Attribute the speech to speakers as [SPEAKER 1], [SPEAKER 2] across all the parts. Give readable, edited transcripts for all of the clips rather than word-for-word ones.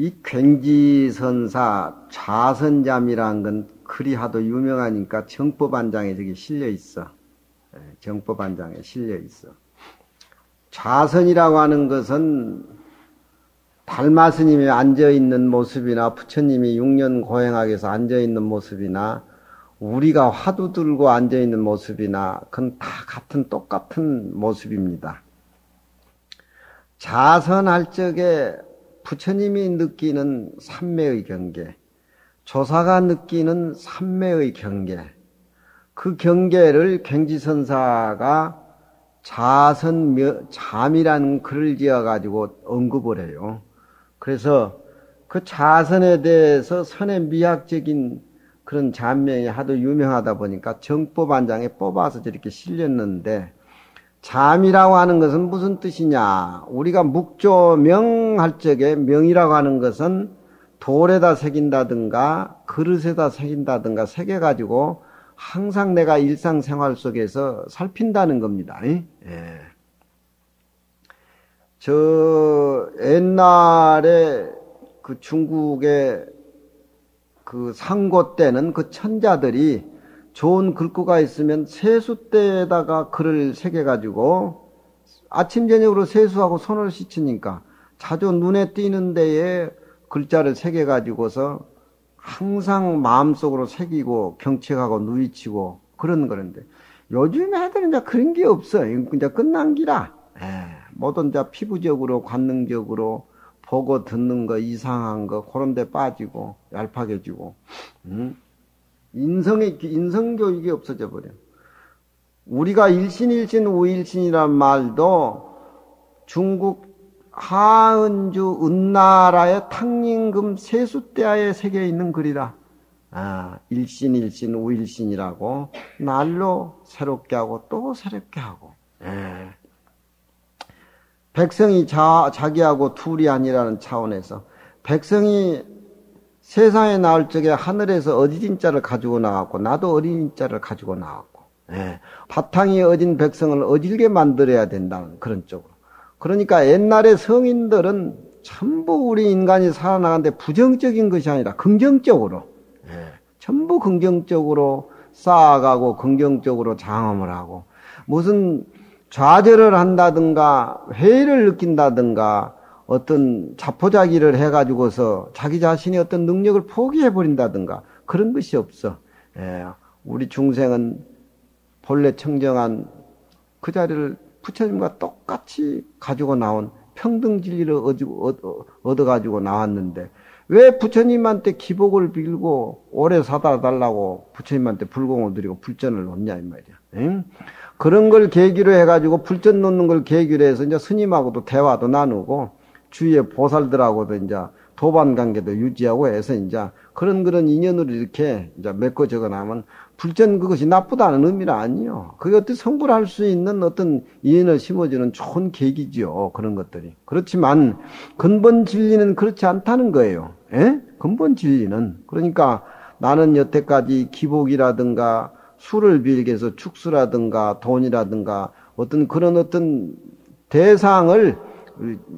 [SPEAKER 1] 이 괭지선사 좌선잠이라는 건 그리 하도 유명하니까 정법안장에 저기 실려 있어. 정법안장에 실려 있어. 좌선이라고 하는 것은 달마 스님이 앉아있는 모습이나 부처님이 6년 고행하게서 앉아있는 모습이나 우리가 화두 들고 앉아있는 모습이나 그건 다 같은 똑같은 모습입니다. 좌선할 적에 부처님이 느끼는 삼매의 경계, 조사가 느끼는 삼매의 경계, 그 경계를 괭지선사가 잠이라는 글을 지어가지고 언급을 해요. 그래서 그 자선에 대해서 선의 미학적인 그런 잔명이 하도 유명하다 보니까 정법안장에 뽑아서 저렇게 실렸는데, 잠이라고 하는 것은 무슨 뜻이냐? 우리가 묵조명할 적에 명이라고 하는 것은 돌에다 새긴다든가 그릇에다 새긴다든가 새겨가지고 항상 내가 일상생활 속에서 살핀다는 겁니다. 예. 저 옛날에 그 중국의 그 상고 때는 그 천자들이 좋은 글귀가 있으면 세수대에다가 글을 새겨가지고 아침 저녁으로 세수하고 손을 씻으니까 자주 눈에 띄는 데에 글자를 새겨가지고서 항상 마음속으로 새기고 경책하고 누이치고 그런 거는데, 요즘 애들은 이제 그런 게 없어. 이제 끝난 기라. 모든 이제 피부적으로 관능적으로 보고 듣는 거 이상한 거 그런 데 빠지고 얄팍해지고 인성교육이 없어져 버려. 우리가 일신일신 우일신이란 말도 중국 하은주 은나라의 탕림금 세수대하에 새겨 있는 글이라. 일신일신 우일신이라고 날로 새롭게 하고 또 새롭게 하고. 백성이 자기하고 둘이 아니라는 차원에서 백성이 세상에 나올 적에 하늘에서 어디진 자를 가지고 나왔고 나도 어린 자를 가지고 나왔고, 바탕이 어진 백성을 어질게 만들어야 된다는 그런 쪽으로. 그러니까 옛날에 성인들은 전부 우리 인간이 살아나가는데 부정적인 것이 아니라 긍정적으로, 전부 긍정적으로 쌓아가고 긍정적으로 장엄을 하고, 무슨 좌절을 한다든가 회의를 느낀다든가 어떤 자포자기를 해가지고서 자기 자신이 어떤 능력을 포기해버린다든가 그런 것이 없어. 우리 중생은 본래 청정한 그 자리를 부처님과 똑같이 가지고 나온 평등 진리를 얻어가지고 나왔는데, 왜 부처님한테 기복을 빌고 오래 사다 달라고 부처님한테 불공을 드리고 불전을 놓냐 이 말이야. 그런 걸 계기로 해가지고 불전 놓는 걸 계기로 해서 이제 스님하고도 대화도 나누고 주위의 보살들하고도 이제 도반 관계도 유지하고 해서 이제 그런 인연으로 이렇게 이제 맺고 적어 나면 불전 그것이 나쁘다는 의미는 아니요. 그게 어떻게 성불할 수 있는 어떤 인연을 심어주는 좋은 계기지요. 그런 것들이. 그렇지만 근본 진리는 그렇지 않다는 거예요. 근본 진리는. 그러니까 나는 여태까지 기복이라든가 술을 빌게 해서 축수라든가 돈이라든가 어떤 대상을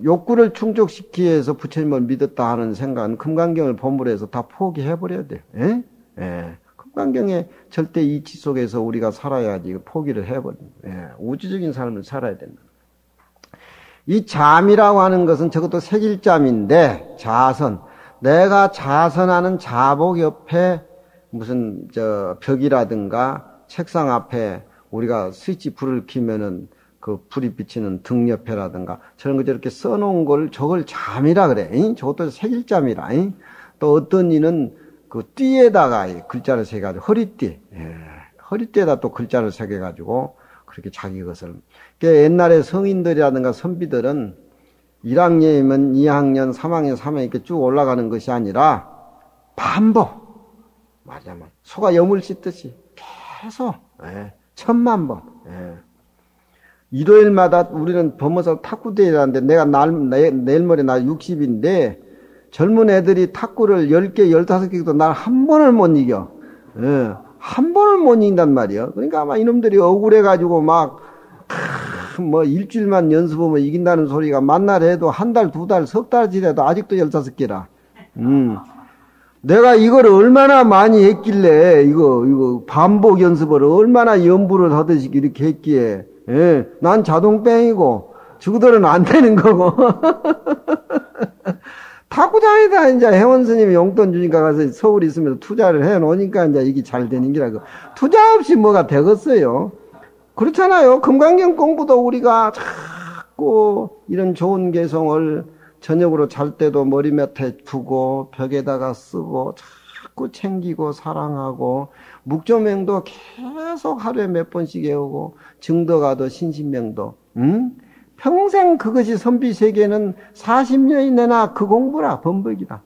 [SPEAKER 1] 욕구를 충족시키기 위해서 부처님을 믿었다 하는 생각은 금강경을 본부로 해서 다 포기해버려야 돼요. 금강경의 절대 이치 속에서 우리가 살아야지 포기를 해버립니다. 우주적인 삶을 살아야 된다. 이 잠이라고 하는 것은 저것도 색일잠인데, 자선. 내가 자선하는 자복 옆에 무슨 벽이라든가 책상 앞에 우리가 스위치 불을 켜면은 그 불이 비치는 등 옆에라든가 저런 거 저렇게 써놓은 걸 저걸 잠이라 그래. 저것도 색일잠이라. 또 어떤 이는 그 띠에다가 글자를 새겨가지고 허리띠, 허리띠에다 또 글자를 새겨가지고 그렇게 자기 것을. 그러니까 옛날에 성인들이라든가 선비들은 1학년이면 2학년, 3학년, 3학년 이렇게 쭉 올라가는 것이 아니라 반복. 말하자면 소가 염을 씻듯이 계속 1000만 번. 일요일마다 우리는 범어서 탁구대회라는데 내가 내일 모레 나 60인데 젊은 애들이 탁구를 10개, 15개도 날 한 번을 못 이겨. 한 번을 못 이긴단 말이야. 그러니까 아마 이놈들이 억울해가지고 막 뭐 일주일만 연습하면 이긴다는 소리가 만날 해도 한 달, 두 달, 석 달 지나도 아직도 15개라. 내가 이걸 얼마나 많이 했길래, 이거 반복 연습을 얼마나 연부를 하듯이 이렇게 했기에, 예, 난 자동뺑이고, 저들은 안 되는 거고. 탁구장에다 이제 회원 스님이 용돈 주니까 가서 서울 있으면서 투자를 해 놓으니까 이제 이게 잘 되는 기라고. 투자 없이 뭐가 되겠어요? 그렇잖아요. 금강경 공부도 우리가 자꾸 이런 좋은 개성을 저녁으로 잘 때도 머리 밑에 두고 벽에다가 쓰고 자꾸 챙기고 사랑하고 묵조명도 계속 하루에 몇 번씩 외우고 증도가도 신신명도 평생 그것이 선비세계는 40년이 내나 그 공부라 범벅이다.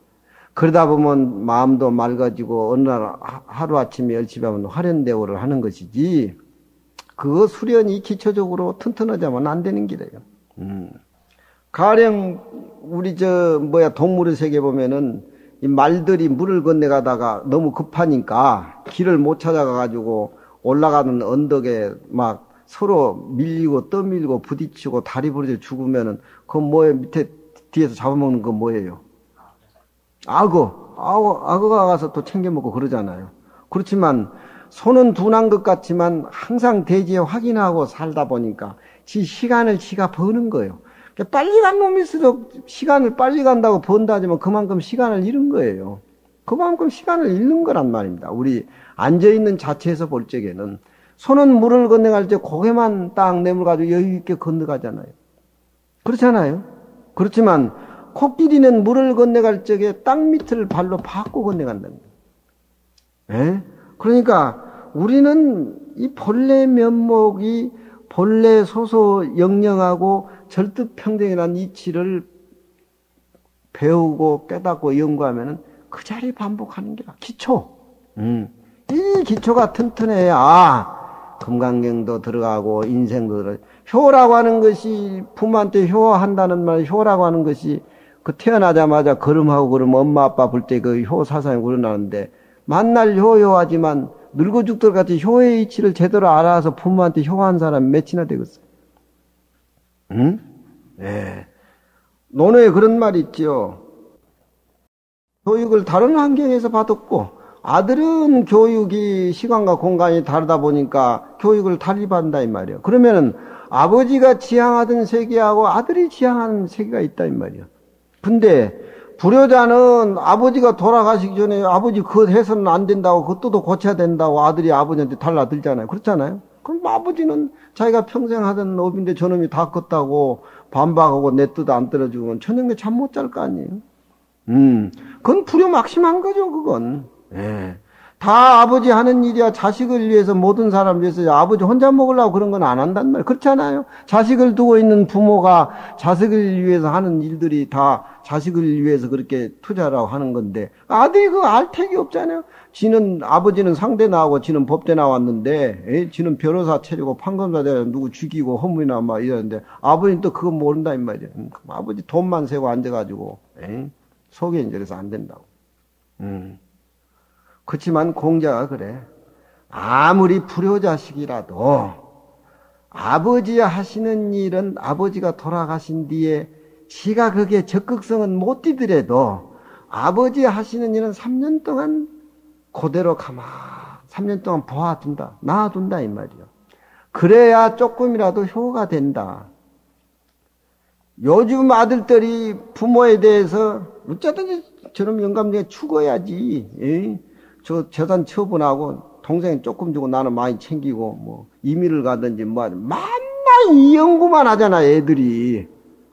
[SPEAKER 1] 그러다 보면 마음도 맑아지고 어느 날 하루아침에 열심히 하면 화련대오를 하는 것이지 그거 수련이 기초적으로 튼튼하자면 안 되는 길이에요. 가령 우리 동물의 세계 보면은 이 말들이 물을 건너가다가 너무 급하니까 길을 못 찾아가가지고 올라가는 언덕에 막 서로 밀리고 떠밀고 부딪히고 다리 부러져 죽으면은 그 뭐에 밑에 뒤에서 잡아먹는 건 뭐예요? 악어가 가서 또 챙겨 먹고 그러잖아요. 그렇지만 손은 둔한 것 같지만 항상 대지에 확인하고 살다 보니까 지 시간을 지가 버는 거예요. 빨리 간 놈일수록 시간을 빨리 간다고 번다 하지만 그만큼 시간을 잃은 거예요. 그만큼 시간을 잃는 거란 말입니다. 우리 앉아있는 자체에서 볼 적에는 손은 물을 건너갈 때 고개만 딱 내밀어가지고 여유있게 건너가잖아요. 그렇잖아요. 그렇지만 코끼리는 물을 건너갈 적에 땅 밑을 발로 밟고 건너간다는 거예요. 예? 그러니까 우리는 이 본래 면목이 본래 소소 영영하고 절득평등이라는 이치를 배우고 깨닫고 연구하면은 그 자리 반복하는 게 기초. 이 기초가 튼튼해야 금강경도 들어가고 인생도 들어가고 효라고 하는 것이 부모한테 효한다는 말 효라고 하는 것이 그 태어나자마자 걸음하고 그러면 엄마 아빠 볼 때 그 효 사상이 우러나는데 만날 효하지만 늙어 죽들 같이 효의 이치를 제대로 알아서 부모한테 효한 사람이 몇이나 되겠어요? 응? 예. 논어에 그런 말이 있죠. 교육을 다른 환경에서 받았고 아들은 교육이 시간과 공간이 다르다 보니까 교육을 달리 받는다 이 말이에요. 그러면은 아버지가 지향하던 세계하고 아들이 지향하는 세계가 있다 이 말이에요. 근데 불효자는 아버지가 돌아가시기 전에 아버지 그것 해서는 안 된다고 그것도 고쳐야 된다고 아들이 아버지한테 달라들잖아요. 그렇잖아요. 그럼 아버지는 자기가 평생 하던 업인데 저놈이 다 컸다고 반박하고 내 뜻 안 들어주면 저녁에 잠 못 잘 거 아니에요. 그건 불효막심한 거죠, 그건. 예. 다 아버지 하는 일이야. 자식을 위해서 모든 사람을 위해서 아버지 혼자 먹으려고 그런 건 안 한단 말이에요. 그렇잖아요. 자식을 두고 있는 부모가 자식을 위해서 하는 일들이 다 자식을 위해서 그렇게 투자라고 하는 건데 아들이 그거 알 택이 없잖아요. 지는 아버지는 상대 나오고 지는 법대 나왔는데 지는 변호사 차리고 판검사 되고 누구 죽이고 허물이나 막 이러는데 아버지는 또 그거 모른다 이 말이에요. 아버지 돈만 세고 앉아가지고 속에 이제 그래서 안 된다고. 그렇지만 공자가 그래. 아무리 불효자식이라도 아버지 하시는 일은 아버지가 돌아가신 뒤에 지가 그게 적극성은 못 띠더라도 아버지 하시는 일은 3년 동안 그대로 3년 동안 보아둔다. 놔둔다 이 말이요. 그래야 조금이라도 효가 된다. 요즘 아들들이 부모에 대해서 어쩌든지 저놈 영감중에 죽어야지. 저 재산 처분하고 동생이 조금 주고 나는 많이 챙기고 뭐 이민을 가든지 뭐 맨날 이 연구만 하잖아 애들이.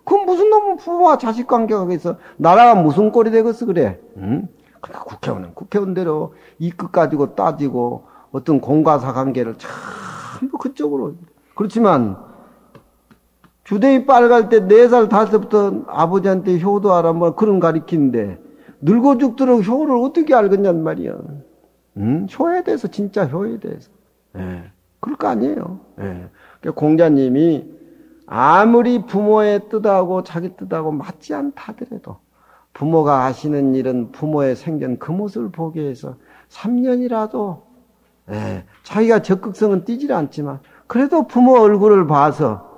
[SPEAKER 1] 그럼 무슨 놈은 부모와 자식 관계가 있어. 나라가 무슨 꼴이 되겠어 그래. 응? 그러니까 국회의원은 국회의원대로 이 끝 가지고 따지고 어떤 공과사 관계를 전부 그쪽으로. 그렇지만 주댕이 빨갈 때 4살 5살부터 아버지한테 효도하라 뭐 그런 가리키는데 늙어 죽도록 효를 어떻게 알겠냔 말이야. 효에 대해서 진짜 효에 대해서. 예. 그럴 거 아니에요. 예. 그러니까 공자님이 아무리 부모의 뜻하고 자기 뜻하고 맞지 않다 하더라도 부모가 하시는 일은 부모의 생전 그 모습을 보기 위해서 3년이라도 자기가 적극성은 띄질 않지만 그래도 부모 얼굴을 봐서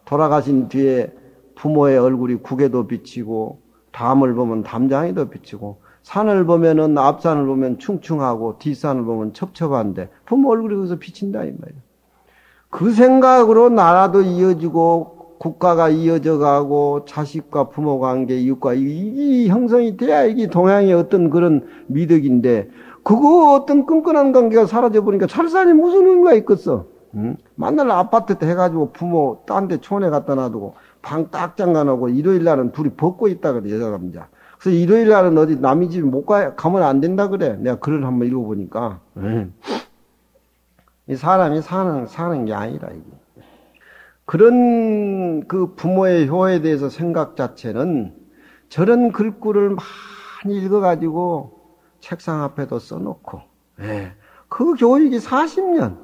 [SPEAKER 1] 돌아가신 뒤에 부모의 얼굴이 국에도 비치고, 담을 보면 담장에도 비치고, 산을 보면은 앞산을 보면 충충하고 뒷산을 보면 첩첩한데 부모 얼굴이 거기서 비친다 이 말이야. 그 생각으로 나라도 이어지고 국가가 이어져 가고 자식과 부모 관계, 이웃과 이게 형성이 돼야 이게 동양의 어떤 그런 미덕인데 그거 어떤 끈끈한 관계가 사라져 버리니까 철산이 무슨 의미가 있겠어? 응? 만날 아파트 해가지고 부모 딴 데 촌에 갖다 놔두고 방 딱 잠가놓고 일요일 날은 둘이 벗고 있다 그래 여자 남자. 그래서 일요일 날은 어디 남의 집 못 가면 안 된다 그래. 내가 글을 한번 읽어보니까. 이 사람이 사는 게 아니라, 이게. 그런 그 부모의 효에 대해서 생각 자체는 저런 글귀를 많이 읽어가지고 책상 앞에도 써놓고, 그 교육이 40년.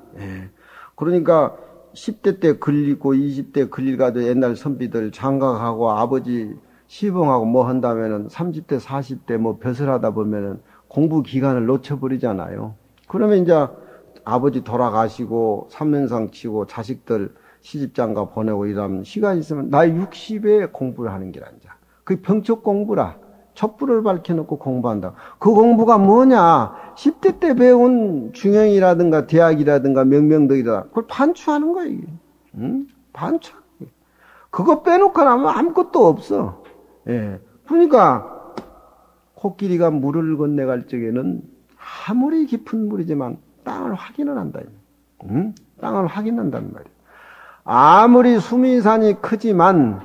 [SPEAKER 1] 그러니까 10대 때 글 읽고 20대 글 읽어도 옛날 선비들 장가가고 아버지 시봉하고 뭐 한다면은 30대, 40대 뭐 벼슬하다 보면은 공부 기간을 놓쳐버리잖아요. 그러면 이제 아버지 돌아가시고 3년상 치고 자식들 시집장가 보내고 이러면 시간 있으면 나이 60에 공부를 하는 게 아니라. 그게 병첩 공부라. 촛불을 밝혀놓고 공부한다. 그 공부가 뭐냐? 10대 때 배운 중형이라든가 대학이라든가 명명덕이라 그걸 반추하는 거야, 이게. 응? 반추. 그거 빼놓고 나면 아무것도 없어. 그러니까 코끼리가 물을 건너갈 적에는 아무리 깊은 물이지만 땅을 확인을 한다. 응? 땅을 확인한단 말이야. 아무리 수미산이 크지만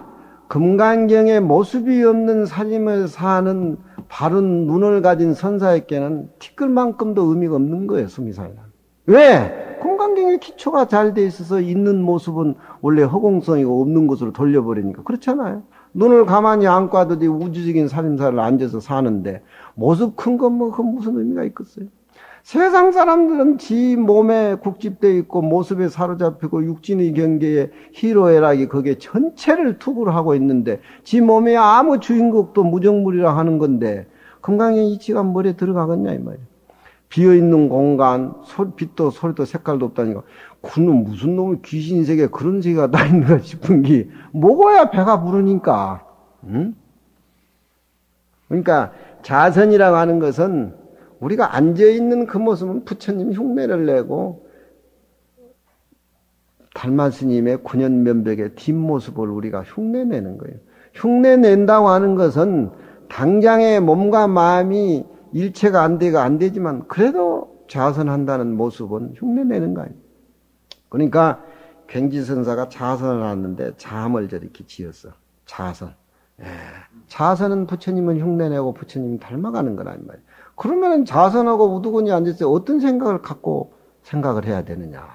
[SPEAKER 1] 금강경에 모습이 없는 살림을 사는 바른 눈을 가진 선사에게는 티끌만큼도 의미가 없는 거예요, 수미산이. 왜? 금강경의 기초가 잘 돼 있어서 있는 모습은 원래 허공성이고 없는 것으로 돌려버리니까. 그렇잖아요. 눈을 가만히 안 꽈두디 우주적인 살림살이를 앉아서 사는데 모습 큰 건 뭐 그 무슨 의미가 있겠어요? 세상 사람들은 지 몸에 국집되어 있고 모습에 사로잡히고 육진의 경계에 희로애락이 거기에 전체를 투구를 하고 있는데 지 몸에 아무 주인공도 무정물이라 하는 건데 금강의 이치가 머리에 들어가겠냐 이 말이야. 비어있는 공간, 빛도 소리도 색깔도 없다니까 그놈 무슨 놈의 귀신 세계 그런 세계가 다 있는가 싶은 게 먹어야 배가 부르니까. 응? 그러니까 자선이라고 하는 것은 우리가 앉아있는 그 모습은 부처님 흉내를 내고 달마스님의 9년 면백의 뒷모습을 우리가 흉내내는 거예요. 흉내낸다고 하는 것은 당장의 몸과 마음이 일체가 안 되지만 그래도 자선한다는 모습은 흉내내는 거예요. 그러니까 갱지선사가 자선을 하는데 잠을 저렇게 지었어. 자선. 자선은 부처님은 흉내내고 부처님은 닮아가는 거란 말이에요. 그러면 자선하고 우두건이 앉아서 어떤 생각을 갖고 생각을 해야 되느냐.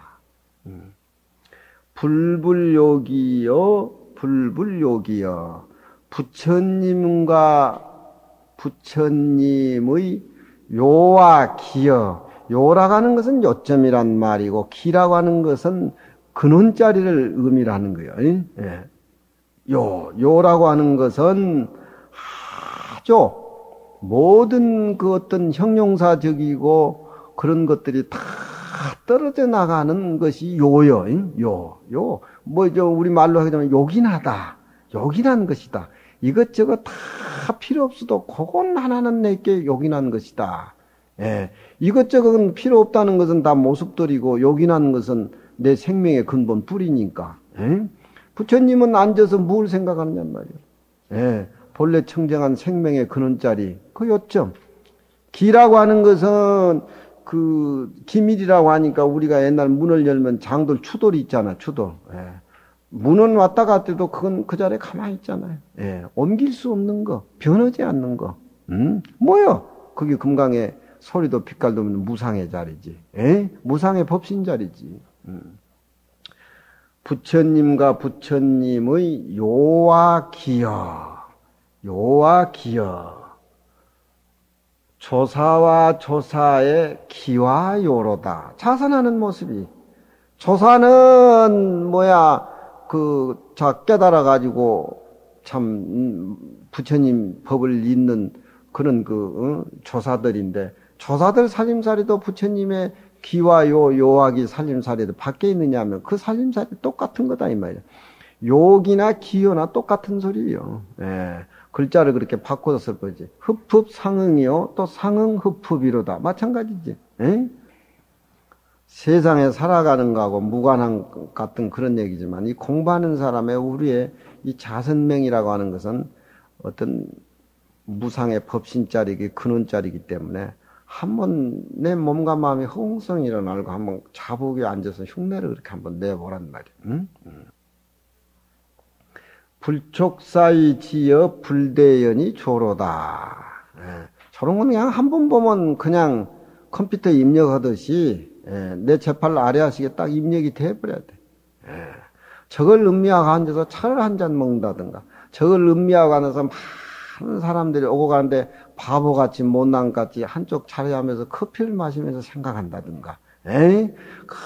[SPEAKER 1] 불불욕이여 불불욕이여 부처님과 부처님의 요와 기여. 요라고 하는 것은 요점이란 말이고 기라고 하는 것은 근원자리를 의미하는 거예요. 요라고 하는 것은 아주 모든 그 어떤 형용사적이고 그런 것들이 다 떨어져 나가는 것이 요요. 뭐 우리 말로 하게 되면 요긴하다. 요긴한 것이다. 이것저것 다 필요 없어도 그건 하나는 내게 요긴한 것이다. 이것저것은 필요 없다는 것은 다 모습들이고 요긴한 것은 내 생명의 근본 뿌리니까. 부처님은 앉아서 뭘 생각하느냐 말이에요. 본래 청정한 생명의 근원자리 그 요점. 기라고 하는 것은 그 기밀이라고 하니까 우리가 옛날 문을 열면 장돌 추돌이 있잖아. 추돌. 문은 왔다 갔다 해도 그건 그 자리에 가만히 있잖아요. 옮길 수 없는 거, 변하지 않는 거. 뭐요? 그게 금강의 소리도 빛깔도 없는 무상의 자리지. 무상의 법신 자리지. 부처님과 부처님의 요와 기여. 요와 기여. 조사와 조사의 기와 요로다. 자선하는 모습이. 조사는 깨달아가지고 참 부처님 법을 잇는 그런 조사들인데 조사들 살림살이도 부처님의 기와 요악이 살림살이도 밖에 있느냐 하면 그 살림살이 똑같은 거다 이 말이야. 욕이나 기요나 똑같은 소리예요. 예. 글자를 그렇게 바꿔서 쓸 거지. 흡흡 상응이요 또 상응 흡흡이로다. 마찬가지지. 예? 세상에 살아가는 거하고 무관한 같은 그런 얘기지만 이 공부하는 사람의 우리의 이 자선명이라고 하는 것은 어떤 무상의 법신짜리기 근원짜리이기 때문에 한번 내 몸과 마음이 허공성이 일어나고 한번 자복에 앉아서 흉내를 그렇게 한번 내보란 말이야. 응? 불촉사이 지어 불대연이 조로다. 예. 저런 건 그냥 한 번 보면 그냥 컴퓨터에 입력하듯이 내 제팔 아래하시게 딱 입력이 돼버려야 돼. 저걸 음미하고 앉아서 차를 한 잔 먹는다든가 저걸 음미하고 앉아서 많은 사람들이 오고 가는데 바보같이 못난같이 한쪽 차례하면서 커피를 마시면서 생각한다든가 그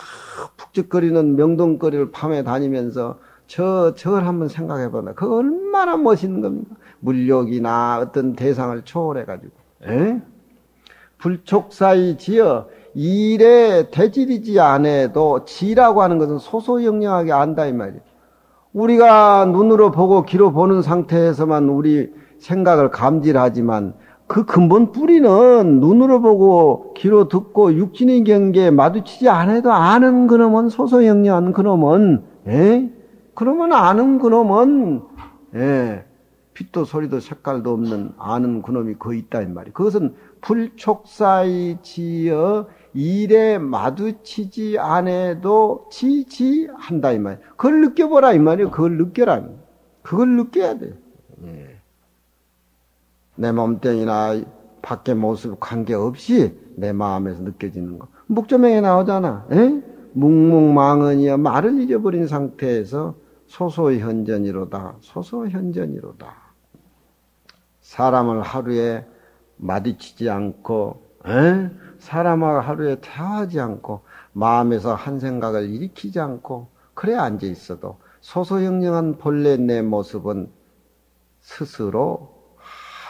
[SPEAKER 1] 푹직거리는 명동거리를 밤에 다니면서 저걸 한번 생각해보나 그거 얼마나 멋있는 겁니까? 물욕이나 어떤 대상을 초월해가지고 불촉사이 지어 일에 대질이지 않아도 지라고 하는 것은 소소영령하게 안다 이 말이에요. 우리가 눈으로 보고 귀로 보는 상태에서만 우리 생각을 감지하지만 그 근본 뿌리는 눈으로 보고 귀로 듣고 육신의 경계에 마주치지 않아도 아는 그놈은 소소영령한 그놈은 그러면 아는 그놈은 빛도 소리도 색깔도 없는 아는 그놈이 거기 있다 이 말이에요. 그것은 불촉사이 지어 일에 마주치지 않아도 지지한다 이 말이에요. 그걸 느껴보라 이 말이에요. 그걸 느껴라. 그걸 느껴야 돼. 내 몸뚱이나 밖의 모습 관계없이 내 마음에서 느껴지는 거. 목조명에 나오잖아. 묵묵망언이여 말을 잊어버린 상태에서 소소현전이로다. 소소현전이로다. 사람을 하루에 마주치지 않고 사람하고 하루에 대화하지 않고 마음에서 한 생각을 일으키지 않고 그래 앉아 있어도 소소영령한 본래 내 모습은 스스로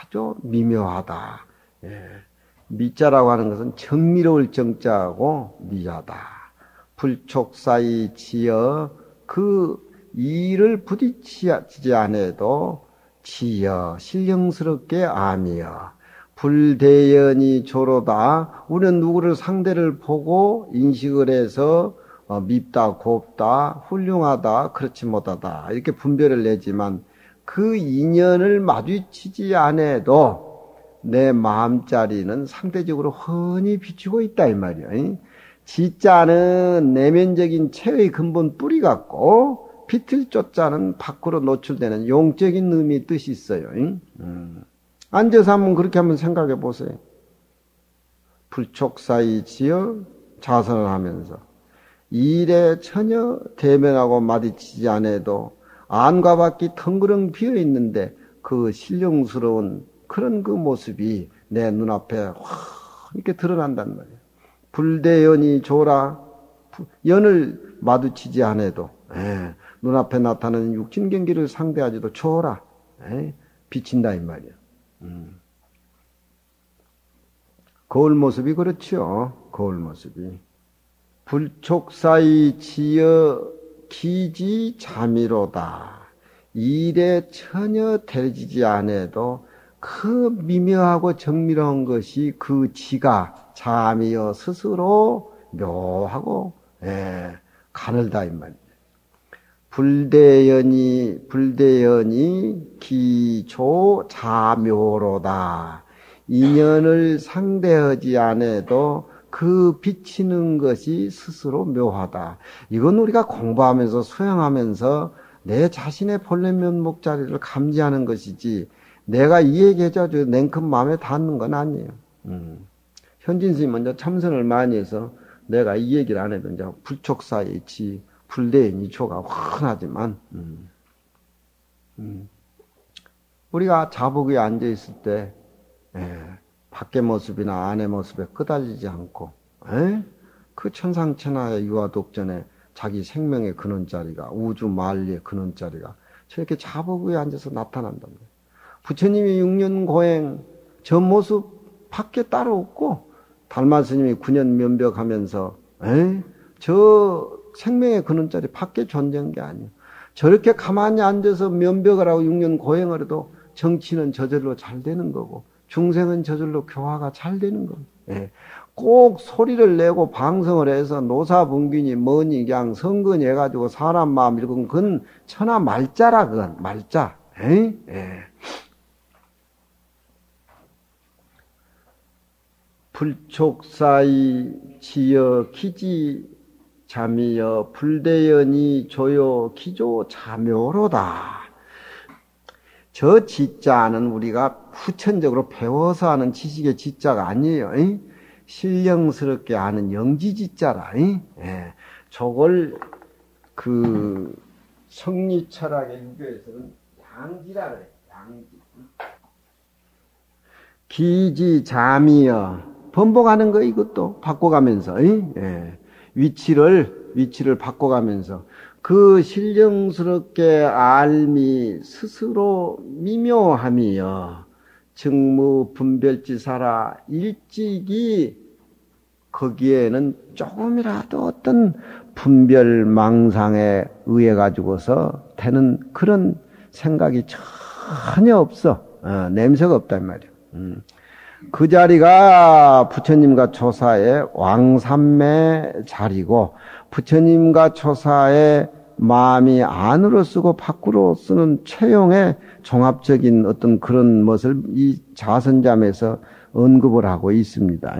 [SPEAKER 1] 아주 미묘하다. 미자라고 하는 것은 정미로울 정자하고 미하다. 불촉사이 지어 그 일을 부딪히지 않아도 지어 신령스럽게 암이여 불대연이 조로다. 우리는 누구를 상대를 보고 인식을 해서 밉다, 곱다, 훌륭하다, 그렇지 못하다 이렇게 분별을 내지만 그 인연을 마주치지 않아도 내 마음자리는 상대적으로 훤히 비추고 있다 이 말이야. 지자는 내면적인 체의 근본 뿌리 같고 비틀 쪼자는 밖으로 노출되는 용적인 의미 뜻이 있어요. 앉아서 한번 그렇게 한번 생각해 보세요. 불촉사이 지어 자선을 하면서 일에 전혀 대면하고 마주치지 않아도 안과 밖이 텅그렁 비어 있는데 그 신령스러운 그런 그 모습이 내 눈앞에 확 이렇게 드러난단 말이에요. 불대연이 조라 연을 마주치지 않아도 눈앞에 나타나는 육신 경기를 상대하지도 조라 비친다 이 말이에요. 거울 모습이 그렇죠. 거울 모습이 불촉사이 지어 기지 자미로다. 일에 전혀 대지지 않아도 그 미묘하고 정밀한 것이 그 지가 자미여 스스로 묘하고 가늘다 이 말이에요. 불대연이 기조 자묘로다. 인연을 상대하지 않아도 그 비치는 것이 스스로 묘하다. 이건 우리가 공부하면서 수행하면서 내 자신의 본래 면목 자리를 감지하는 것이지 내가 이 얘기해줘 냉큼 마음에 닿는 건 아니에요. 현진 스님 먼저 참선을 많이 해서 내가 이 얘기를 안 해도 이제 불촉사의 지 불대의 이초가 훤하지만 우리가 자복에 앉아 있을 때 밖의 모습이나 안의 모습에 끄달리지 않고 그 천상천하의 유아독전에 자기 생명의 근원자리가 우주 만리의 근원자리가 저렇게 자복 위에 앉아서 나타난단 말이에요. 부처님이 6년 고행 저 모습 밖에 따로 없고 달마 스님이 9년 면벽하면서 저 생명의 근원자리 밖에 존재한 게 아니에요. 저렇게 가만히 앉아서 면벽을 하고 6년 고행을 해도 정치는 저절로 잘 되는 거고 중생은 저절로 교화가 잘 되는 겁니다. 꼭 소리를 내고 방송을 해서 노사분균이 뭐니 그냥 성근이 해가지고 사람 마음 읽은 그건 천하 말자라 그건 말자. 불촉사이 지여 기지 자미여 불대연이 조요 기조 자묘로다. 저 지자는 우리가 후천적으로 배워서 하는 지식의 지자가 아니에요. 신령스럽게 아는 영지지자라. 저걸 그 성리철학의 유교에서는 양지라 그래. 양지. 기지 잠이여 번복하는 거 이것도 바꿔가면서 위치를 바꿔가면서 그 신령스럽게 알미 스스로 미묘함이여 증무 분별지사라 일찍이 거기에는 조금이라도 어떤 분별망상에 의해 가지고서 되는 그런 생각이 전혀 없어. 냄새가 없단 말이야. 그 자리가 부처님과 조사의 왕삼매 자리고 부처님과 조사의 마음이 안으로 쓰고 밖으로 쓰는 최용의 종합적인 어떤 그런 것을 이 자선잠에서 언급을 하고 있습니다.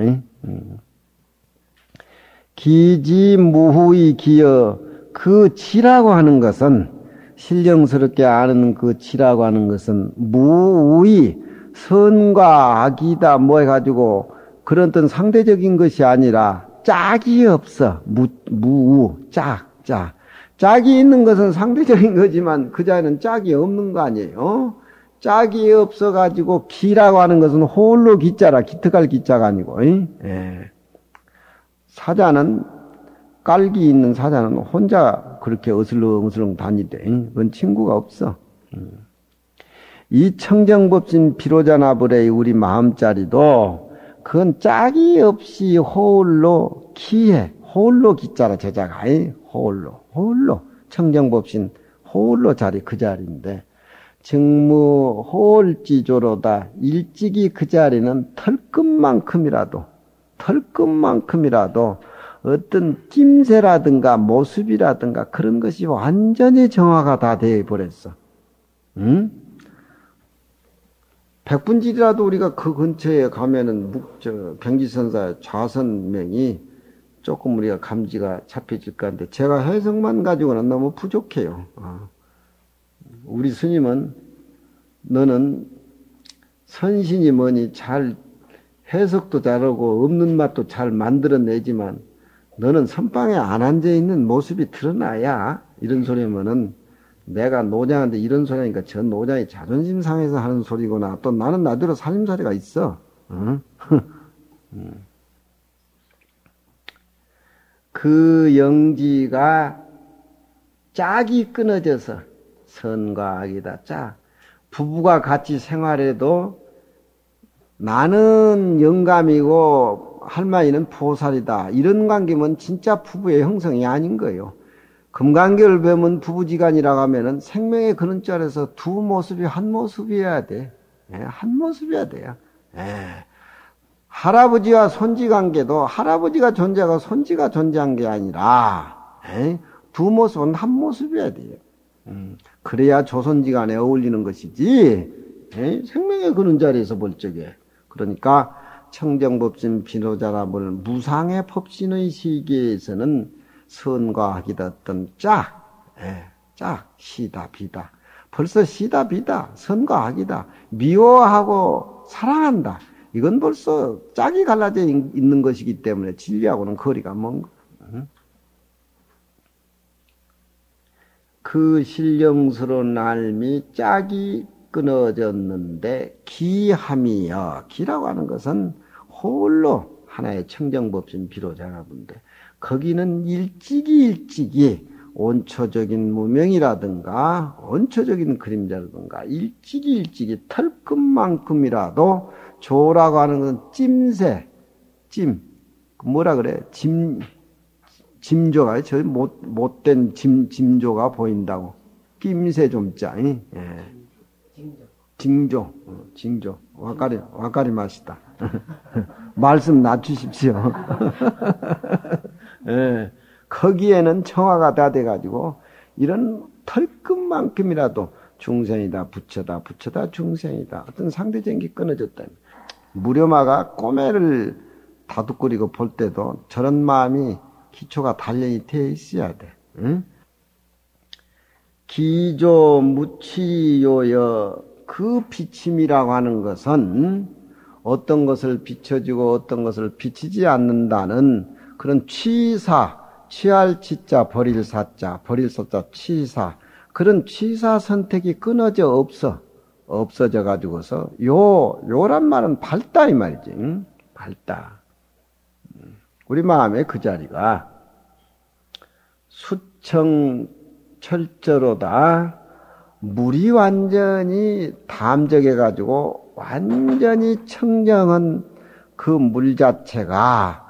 [SPEAKER 1] 기지무후의 기여 그 지라고 하는 것은 신령스럽게 아는 그 지라고 하는 것은 무의 선과 악이다 뭐 해가지고 그런 어떤 상대적인 것이 아니라 짝이 없어. 무우 짝. 짝이 있는 것은 상대적인 거지만 그 자리는 짝이 없는 거 아니에요. 짝이 없어가지고 기라고 하는 것은 홀로 기자라 기특할 기자가 아니고 사자는 깔기 있는 사자는 혼자 그렇게 어슬렁어슬렁 다니대. 그건 친구가 없어. 이 청정법신 비로자나불의 우리 마음자리도 그건 짝이 없이 홀로 기해. 홀로 기자라 제자가 홀로 청정법신 홀로 자리 그 자리인데 증무 홀지조로다 일찍이 그 자리는 털끝만큼이라도 어떤 낌새라든가 모습이라든가 그런 것이 완전히 정화가 다 되어버렸어. 백분질이라도 우리가 그 근처에 가면은 경지선사 좌선명이 조금 우리가 감지가 잡혀질 것 같은데 제가 해석만 가지고는 너무 부족해요. 우리 스님은 너는 선신이 뭐니 잘 해석도 잘하고 없는 맛도 잘 만들어내지만 너는 선방에 안 앉아있는 모습이 드러나야 이런 소리면은 내가 노장한테 이런 소리 하니까 전 노장이 자존심 상해서 하는 소리구나. 또 나는 나대로 살림살이가 있어. 그 영지가 짝이 끊어져서 선과 악이다. 짝. 부부가 같이 생활해도 나는 영감이고 할머니는 보살이다. 이런 관계면 진짜 부부의 형성이 아닌 거예요. 금강경을 배우면 부부지간이라고 하면은 생명의 근원자리에서 두 모습이 한 모습이어야 돼. 한 모습이어야 돼요. 할아버지와 손지 관계도 할아버지가 존재하고 손지가 존재한 게 아니라 두 모습은 한 모습이어야 돼요. 그래야 조선지간에 어울리는 것이지 생명의 근원자리에서 볼 적에 그러니까 청정법신 비로자라볼 무상의 법신의 시기에서는 선과 악이다 어떤 짝, 시다 비다. 벌써 시다 비다, 선과 악이다. 미워하고 사랑한다. 이건 벌써 짝이 갈라져 있는 것이기 때문에 진리하고는 거리가 먼 거. 그 신령스러운 알미 짝이 끊어졌는데 기함이여. 기라고 하는 것은 홀로 하나의 청정법신 비로자라본데 거기는 일찍이 온초적인 무명이라든가 온초적인 그림자라든가 일찍이 털끝만큼이라도 조라고 하는 건 찜새 뭐라 그래? 짐조가, 저 못된 짐조가 보인다고. 낌새 좀자, 예. 징조. 와까리 맛이다. 말씀 낮추십시오. 예. 거기에는 청화가 다 돼가지고, 이런 털끝만큼이라도 중생이다, 부처다 중생이다. 어떤 상대적인 게 끊어졌다. 무렴아가 꼬매를 다독거리고 볼 때도 저런 마음이 기초가 단련이 되어 있어야 돼. 응? 기조 무치요여, 그 비침이라고 하는 것은 어떤 것을 비춰주고 어떤 것을 비치지 않는다는 그런 취할 치자 버릴 사자 취사, 그런 취사 선택이 끊어져 없어져 가지고서 요란 말은 밝다 이 말이지. 응? 밝다. 우리 마음의 그 자리가 수청 철저로다. 물이 완전히 담적해 가지고 완전히 청정한 그 물 자체가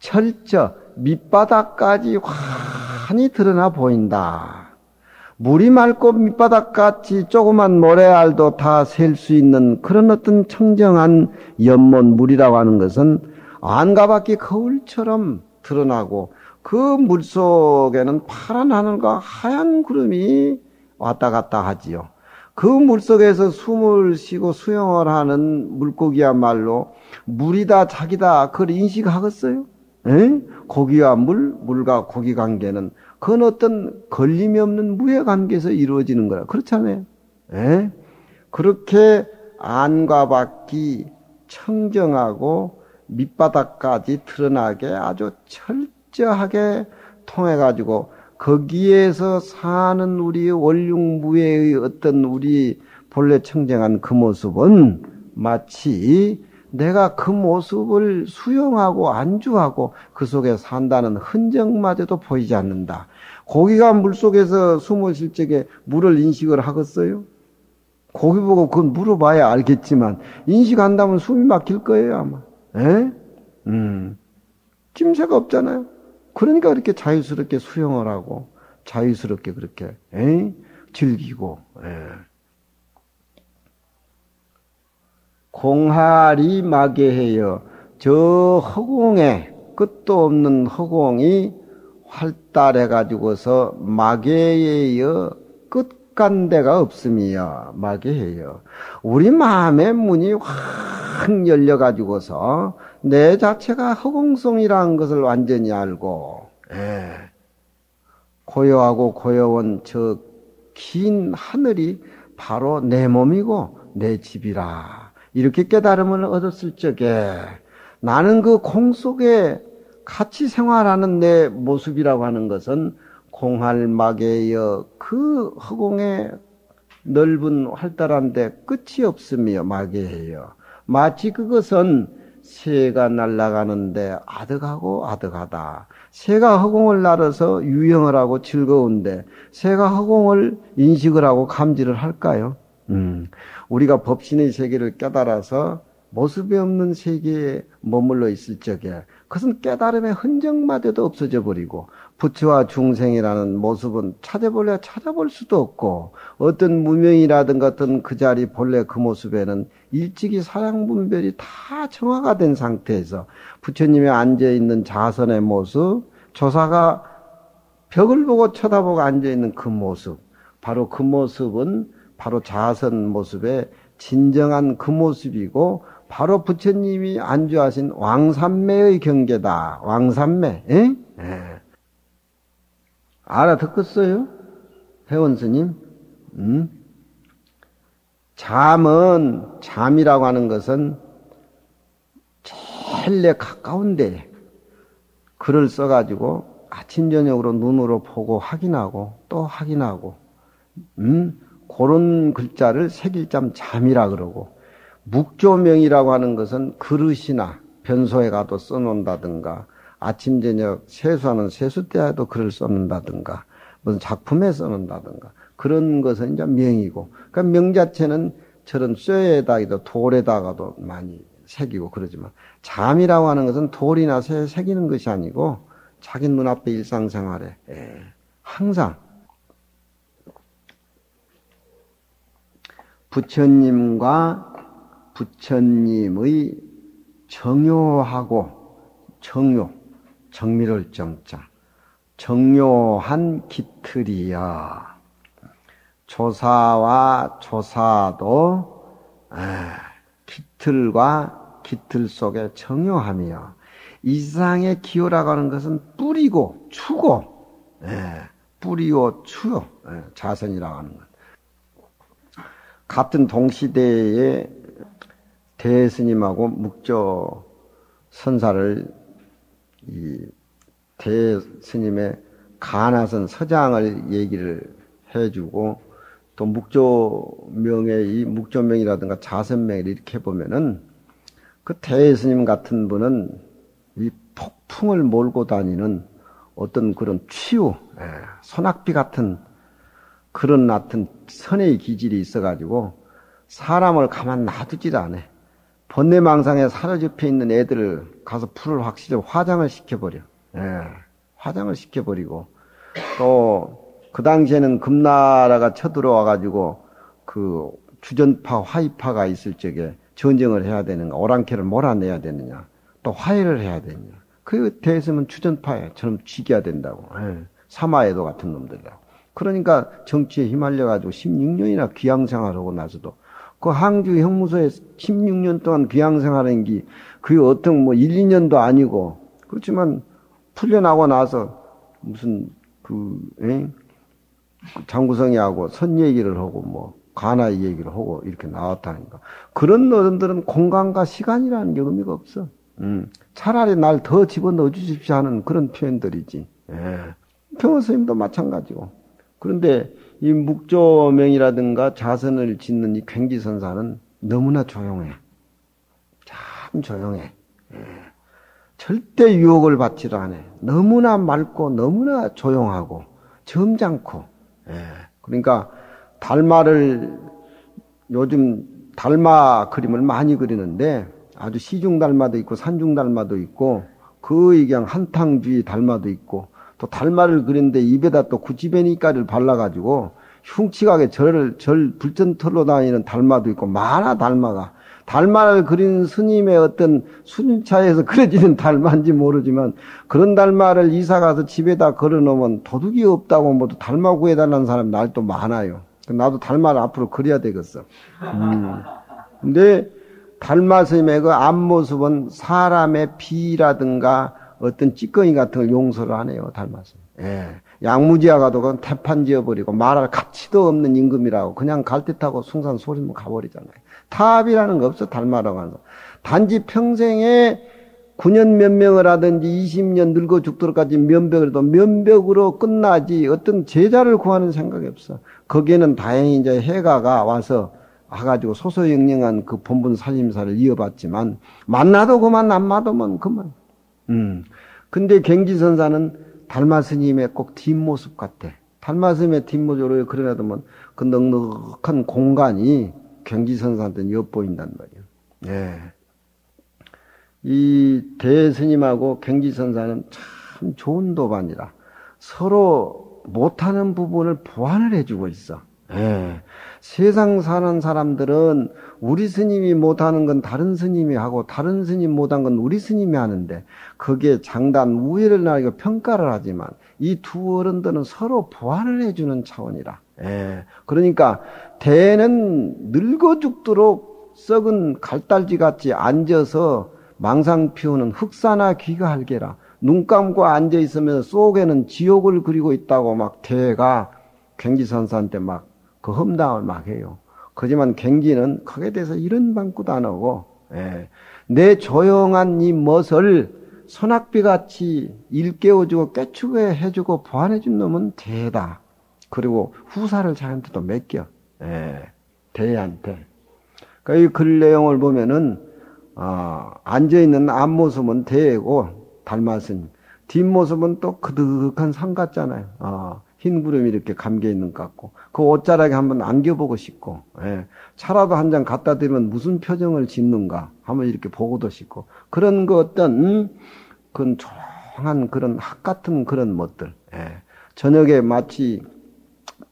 [SPEAKER 1] 철저 밑바닥까지 환히 드러나 보인다. 물이 맑고 밑바닥같이 조그만 모래알도 다 셀 수 있는 그런 어떤 청정한 연못 물이라고 하는 것은 안과 밖이 거울처럼 드러나고, 그 물속에는 파란 하늘과 하얀 구름이 왔다 갔다 하지요. 그 물속에서 숨을 쉬고 수영을 하는 물고기야말로 물이다 자기다 그걸 인식하겠어요? 에? 고기와 물과 고기 관계는 그건 어떤 걸림이 없는 무의 관계에서 이루어지는 거라. 그렇잖아요. 에? 그렇게 안과 밖이 청정하고 밑바닥까지 드러나게 아주 철저하게 통해가지고 거기에서 사는 우리 원흉무의 어떤 우리 본래 청정한 그 모습은 마치 내가 그 모습을 수용하고 안주하고 그 속에 산다는 흔적마저도 보이지 않는다. 고기가 물속에서 숨을 쉴 적에 물을 인식을 하겠어요? 고기 보고 그건 물어봐야 알겠지만 인식한다면 숨이 막힐 거예요 아마. 에? 낌새가 없잖아요. 그러니까 그렇게 자유스럽게 수용을 하고 자유스럽게 그렇게 즐기고. 공할이 마계해여, 저 허공에 끝도 없는 허공이 활달해 가지고서 마계해여 끝간 데가 없음이여. 마계해여, 우리 마음의 문이 확 열려 가지고서 내 자체가 허공성이라는 것을 완전히 알고, 고요하고 고요한 저 긴 하늘이 바로 내 몸이고 내 집이라. 이렇게 깨달음을 얻었을 적에 나는 그 공 속에 같이 생활하는 내 모습이라고 하는 것은 공할마계여, 그 허공의 넓은 활달한데 끝이 없으며 마계해요. 마치 그것은 새가 날아가는데 아득하고 아득하다. 새가 허공을 날아서 유영을 하고 즐거운데 새가 허공을 인식을 하고 감지를 할까요? 우리가 법신의 세계를 깨달아서 모습이 없는 세계에 머물러 있을 적에 그것은 깨달음의 흔적마저도 없어져 버리고, 부처와 중생이라는 모습은 찾아볼 수도 없고, 어떤 무명이라든가 어떤 그 자리 본래 그 모습에는 일찍이 사양분별이 다 정화가 된 상태에서 부처님이 앉아있는 자선의 모습, 조사가 벽을 보고 쳐다보고 앉아있는 그 모습, 바로 그 모습은 바로 자선 모습의 진정한 그 모습이고, 바로 부처님이 안주하신 왕삼매의 경계다. 왕삼매. 알아듣겠어요? 회원스님? 잠이라고 하는 것은 제일 내 가까운데 글을 써가지고 아침 저녁으로 눈으로 보고 확인하고 또 확인하고, 그런 글자를 새길잠 잠이라 그러고, 묵조명이라고 하는 것은 그릇이나 변소에 가도 써놓는다든가, 아침 저녁 세수하는 세수대에도 글을 써놓는다든가, 무슨 작품에 써놓는다든가, 그런 것은 이제 명이고, 그러니까 명 자체는 저런 쇠에다가도 돌에다가도 많이 새기고 그러지만 잠이라고 하는 것은 돌이나 새에 새기는 것이 아니고 자기 눈앞에 일상생활에 항상 부처님과 부처님의 정요하고 정밀을 정자 정요한 기틀이야. 조사와 조사도 기틀과 기틀 속에 정요함이야. 이상의 기호라고 하는 것은 뿌리고 추고 뿌리고 추요 자선이라고 하는 것. 같은 동시대에 대스님하고 묵조 선사를 이 대스님의 가나선 서장을 얘기를 해주고 또 묵조명의 이 묵조명이라든가 자선명을 이렇게 보면은 그 대스님 같은 분은 이 폭풍을 몰고 다니는 어떤 그런 치유, 소낙비 같은 그런 같은 선의 기질이 있어가지고 사람을 가만 놔두질 않아. 번뇌망상에 사로잡혀 있는 애들을 가서 풀을 확실히 화장을 시켜버려. 화장을 시켜버리고 또 그 당시에는 금나라가 쳐들어와가지고 그 주전파, 화이파가 있을 적에 전쟁을 해야 되는가, 오랑캐를 몰아내야 되느냐, 또 화해를 해야 되느냐. 그 대해서는 주전파처럼 죽여야 된다고. 사마에도 같은 놈들이라고. 그러니까 정치에 휘말려가지고 16년이나 귀양생활하고 나서도 그 항주 형무소에 16년 동안 귀양생활한 게 그게 어떤 뭐 1, 2년도 아니고 그렇지만 풀려나고 나서 무슨 장구성이하고 선 얘기를 하고 뭐 가나의 얘기를 하고 이렇게 나왔다니까. 그런 어른들은 공간과 시간이라는 게 의미가 없어. 차라리 날 더 집어넣어 주십시오 하는 그런 표현들이지. 경호 스님도 마찬가지고. 그런데 이 묵조명이라든가 자선을 짓는 이 괭기선사는 너무나 조용해. 참 조용해. 절대 유혹을 받지를 않아. 너무나 맑고 너무나 조용하고 점잖고. 그러니까 달마를 요즘 달마 그림을 많이 그리는데 아주 시중 달마도 있고 산중 달마도 있고 거의 그냥 한탕주의 달마도 있고 또 달마를 그리는데 입에다 또 구치베니가를 발라가지고 흉측하게 절 불전 털로 다니는 달마도 있고 많아. 달마를 그린 스님의 어떤 순차에서 그려지는 달마인지 모르지만 그런 달마를 이사가서 집에다 걸어놓으면 도둑이 없다고 모두 달마 구해달라는 사람이 날 또 많아요. 나도 달마를 앞으로 그려야 되겠어. 근데 달마 스님의 그 앞모습은 사람의 비라든가 어떤 찌꺼기 같은 걸 용서를 안 해요, 달마 스님. 양무지하가도 그건 태판 지어버리고 말할 가치도 없는 임금이라고 그냥 갈대타고 숭산 소리면 가버리잖아요. 탑이라는 거 없어, 달마라고 하는 거. 단지 평생에 9년 면명을 하든지 20년 늙어 죽도록까지 면벽을 해도 면벽으로 끝나지 어떤 제자를 구하는 생각이 없어. 거기에는 다행히 이제 해가가 와서 와가지고 소소영령한 그 본분 살림사를 이어봤지만 만나도 그만 안 맞으면 그만. 근데 갱지선사는 달마 스님의 꼭 뒷모습 같아. 달마 스님의 뒷모습으로 그려놔두면 그 넉넉한 공간이 갱지선사한테는 엿보인단 말이에요. 이 대스님하고 갱지선사는 참 좋은 도반이라 서로 못하는 부분을 보완을 해주고 있어. 세상 사는 사람들은 우리 스님이 못하는 건 다른 스님이 하고 다른 스님 못한 건 우리 스님이 하는데 그게 장단 우애를 나누고 평가를 하지만 이 두 어른들은 서로 보완을 해주는 차원이라. 그러니까 대는 늙어 죽도록 썩은 갈달지 같이 앉아서 망상 피우는 흑사나 귀가할게라. 눈 감고 앉아 있으면 속에는 지옥을 그리고 있다고 막 대가 갱지선사한테 막 그 험담을 막 해요. 그렇지만 갱지는 거기에 대해서 이런 방구도 안 하고, 내 조용한 이 멋을 소낙비같이 일깨워주고 깨추게 해주고 보완해준 놈은 대다. 그리고 후사를 자기한테도 맡겨. 대한테. 그러니까 이 글 내용을 보면은 앉아있는 앞모습은 대고 달마스님, 뒷모습은 또 그득한 산 같잖아요. 흰 구름이 이렇게 감겨 있는 것 같고, 그 옷자락에 한번 안겨보고 싶고, 예. 차라도 한 잔 갖다 드리면 무슨 표정을 짓는가 한번 이렇게 보고도 싶고, 그런 그 어떤, 그런 조용한 그런 학 같은 그런 멋들, 예. 저녁에 마치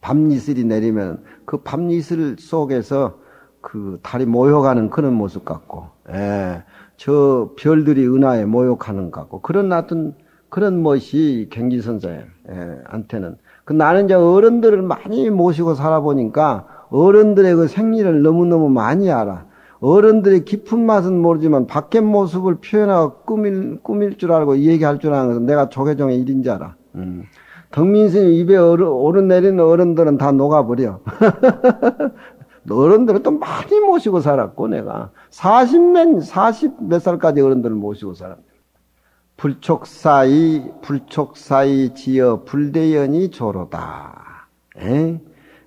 [SPEAKER 1] 밤이슬이 내리면 그 밤이슬 속에서 그 달이 모여가는 그런 모습 같고, 예. 저 별들이 은하에 모욕하는 것 같고, 그런 어떤 그런 멋이 경지선사한테는. 나는 이제 어른들을 많이 모시고 살아보니까 어른들의 그 생리를 너무너무 많이 알아. 어른들의 깊은 맛은 모르지만 밖의 모습을 표현하고 꾸밀 줄 알고 얘기할 줄 아는 것은 내가 조계종의 일인 줄 알아. 덕민스님 입에 오르내리는 어른들은 다 녹아버려. 어른들은 또 많이 모시고 살았고, 내가. 40 몇 살까지 어른들을 모시고 살았네. 불촉사이 지어 불대연이 조로다.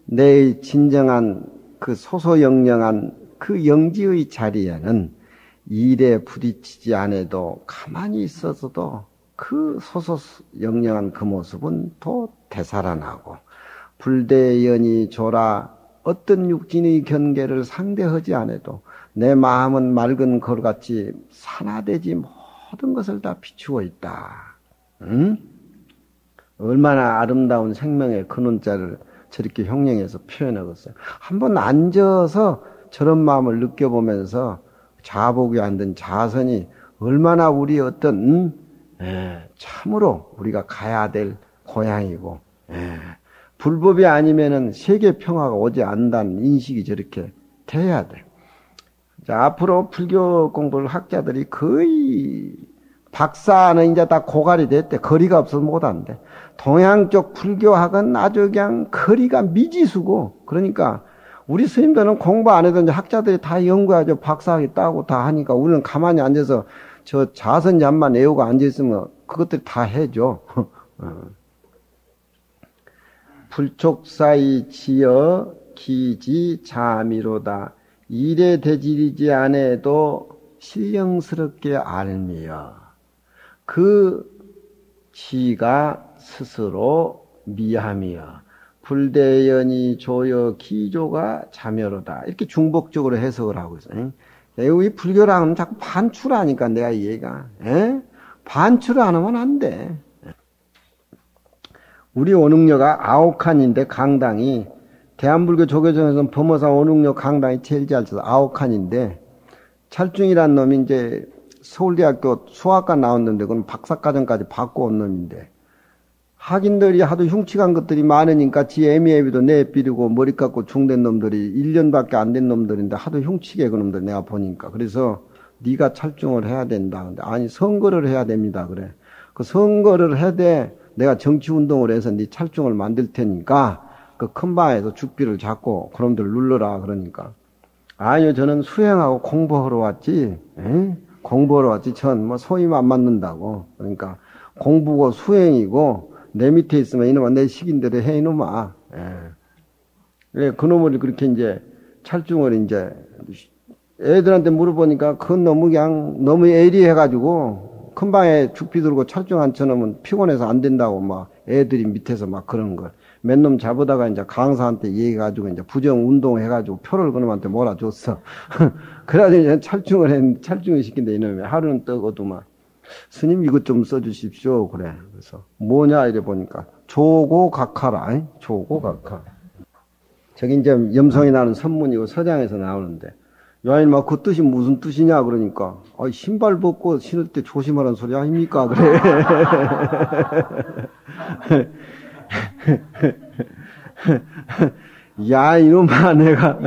[SPEAKER 1] 내 진정한 그 소소영령한 그 영지의 자리에는 일에 부딪히지 않아도 가만히 있어서도 그 소소영령한 그 모습은 또 되살아나고, 불대연이 조라 어떤 육진의 경계를 상대하지 않아도 내 마음은 맑은 거같이 산화되지 모든 것을 다 비추고 있다. 응? 얼마나 아름다운 생명의 근원자를 저렇게 형용해서 표현하겠어요. 한번 앉아서 저런 마음을 느껴보면서 자복에 앉은 자선이 얼마나 우리 어떤 참으로 우리가 가야 될 고향이고, 불법이 아니면은 세계 평화가 오지 않는다는 인식이 저렇게 돼야 돼. 자, 앞으로 불교 공부를 학자들이 거의 박사는 이제 다 고갈이 됐대. 거리가 없어서 못한대. 동양 쪽 불교학은 아주 그냥 거리가 미지수고, 그러니까 우리 스님들은 공부 안 해도 이제 학자들이 다 연구하죠. 박사학위 따고 다 하니까 우리는 가만히 앉아서 저 자선잠만 외우고 앉아있으면 그것들이 다 해줘. 불촉사이 지어 기지 자미로다. 일에 대질이지 않아도 신령스럽게 알미여. 그 지가 스스로 미함이여. 불대연이 조여 기조가 자멸로다. 이렇게 중복적으로 해석을 하고 있어요. 이 불교라는 자꾸 반출하니까 내가 얘가. 반출을 안 하면 안 돼. 우리 원흥녀가 아홉칸인데 강당이 대한불교 조계종에서는 범어사 원흥녀 강당이 제일 잘 쳐서 9칸인데 찰중이란 놈이 이제 서울대학교 수학과 나왔는데 그건 박사과정까지 받고 온 놈인데 학인들이 하도 흉측한 것들이 많으니까 지 애미애비도 내비리고 머리 깎고 중된 놈들이 1년밖에 안 된 놈들인데 하도 흉측해 그 놈들 내가 보니까. 그래서 네가 찰중을 해야 된다. 근데 아니 선거를 해야 됩니다. 그래. 그 선거를 해대 내가 정치운동을 해서 네 찰중을 만들 테니까 그 큰 방에서 죽비를 잡고 그놈들 눌러라. 그러니까 아니요 저는 수행하고 공부하러 왔지. 공부하러 왔지. 전 뭐 소임 안 맞는다고. 그러니까 공부고 수행이고 내 밑에 있으면 이놈아 내 시킨대로 해 이놈아. 예. 그놈을 그렇게 이제 찰중을 이제 애들한테 물어보니까 그건 너무 그냥 너무 애리해가지고 큰 방에 죽비 들고 찰중 앉혀놓으면 피곤해서 안 된다고 막 애들이 밑에서 막 그런 걸 몇 놈 잡으다가 이제 강사한테 얘기해가지고 이제 부정 운동해가지고 표를 그놈한테 몰아줬어. 그래가지고 이제 찰중을 시킨대 이놈이. 하루는 떠고도 막 스님 이것 좀 써주십시오. 그래. 그래서 뭐냐 이래 보니까 조고각하라. 조고각하. 저기 이제 염송이 나는 선문이고 서장에서 나오는데 야 이놈아 그 뜻이 무슨 뜻이냐 그러니까 신발 벗고 신을 때 조심하라는 소리 아닙니까? 그래. 야 이놈아 내가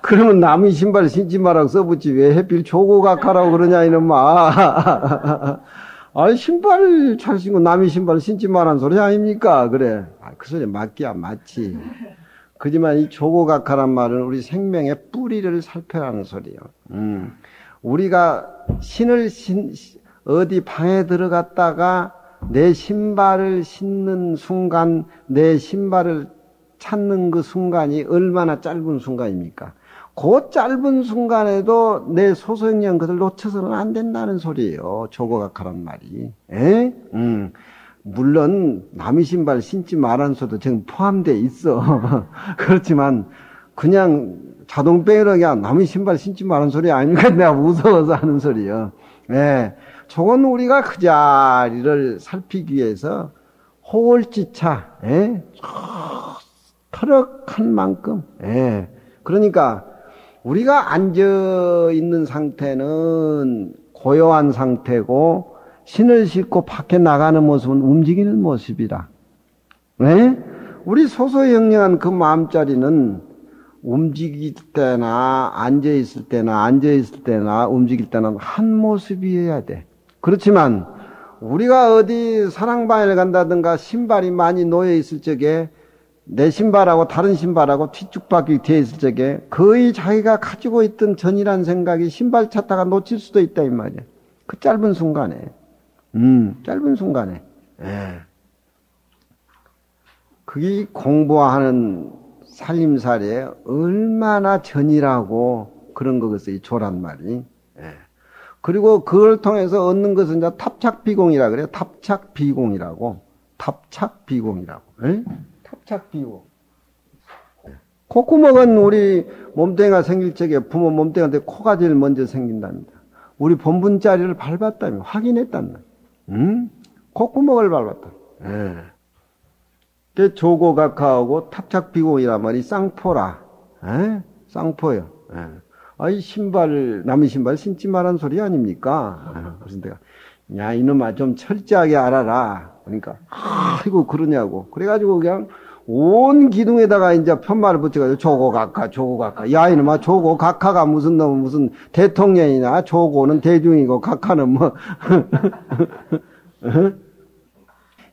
[SPEAKER 1] 그러면 남의 신발 신지 말라고 써붙지 왜 해필 조고각하라고 그러냐 이놈아. 신발 잘 신고 남의 신발 신지 말라는 소리 아닙니까? 그래. 그 소리 맞기야 맞지. 그지만 이 조고각하란 말은 우리 생명의 뿌리를 살펴라는 소리예요. 우리가 어디 방에 들어갔다가 내 신발을 신는 순간, 내 신발을 찾는 그 순간이 얼마나 짧은 순간입니까? 그 짧은 순간에도 내 소소영령 그들 놓쳐서는 안 된다는 소리예요. 조고각하란 말이. 에? 물론 남의 신발 신지 말라는 소리도 지금 포함되어 있어. 그렇지만 그냥 자동배열하게 남의 신발 신지 말라는 소리 아니니까 내가 무서워서 하는 소리예요. 예. 저건 우리가 그 자리를 살피기 위해서 호월지차, 예? 터럭한 만큼, 예. 그러니까 우리가 앉아 있는 상태는 고요한 상태고 신을 싣고 밖에 나가는 모습은 움직이는 모습이라. 네? 우리 소소영령한 그 마음자리는 움직일 때나 앉아있을 때나 움직일 때는 한 모습이어야 돼. 그렇지만 우리가 어디 사랑방을 간다든가 신발이 많이 놓여있을 적에 내 신발하고 다른 신발하고 뒤죽박죽 되어 있을 적에 거의 자기가 가지고 있던 전이란 생각이 신발 찾다가 놓칠 수도 있다 이 말이야. 그 짧은 순간에. 짧은 순간에. 예. 그게 공부하는 살림살이에 얼마나 전이라고 그런 거겠어요. 이 조란 말이. 예. 그리고 그걸 통해서 얻는 것은 이제 탑착비공이라 그래요. 탑착비공이라고. 탑착비공이라고. 예? 탑착비공. 콧구멍은 우리 몸뚱이가 생길 적에 부모 몸뚱이한테 코가 제일 먼저 생긴답니다. 우리 본분자리를 밟았다며 확인했단 말이야. 콧구멍을 밟았다. 예. 그 조고각하고 탑착비공이란 말이 쌍포라. 예? 쌍포요. 예. 아이 신발 남의 신발 신지 말란 소리 아닙니까? 그래서 내가 야 이놈아 좀 철저하게 알아라. 그러니까 아이고 그러냐고. 그래가지고 그냥 온 기둥에다가 이제 편말을 붙여가지고 조고각하. 야 이놈아 조고각하가 무슨 놈 무슨 대통령이나 조고는 대중이고 각하는 뭐.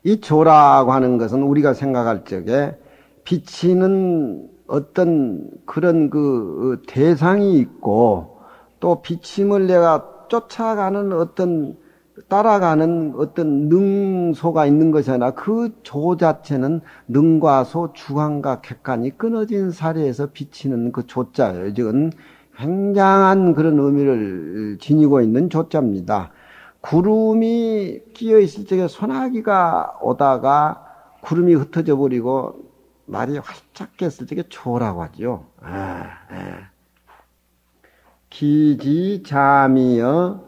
[SPEAKER 1] 이 조라고 하는 것은 우리가 생각할 적에 비치는 어떤 그런 그 대상이 있고 또 비침을 내가 쫓아가는 어떤 따라가는 어떤 능소가 있는 것이 아니라 그 조 자체는 능과 소, 주관과 객관이 끊어진 사례에서 비치는 그 조자예요. 이건 굉장한 그런 의미를 지니고 있는 조자입니다. 구름이 끼어 있을 적에 소나기가 오다가 구름이 흩어져 버리고 날이 활짝 깼을 적에 조라고 하죠. 기지자미여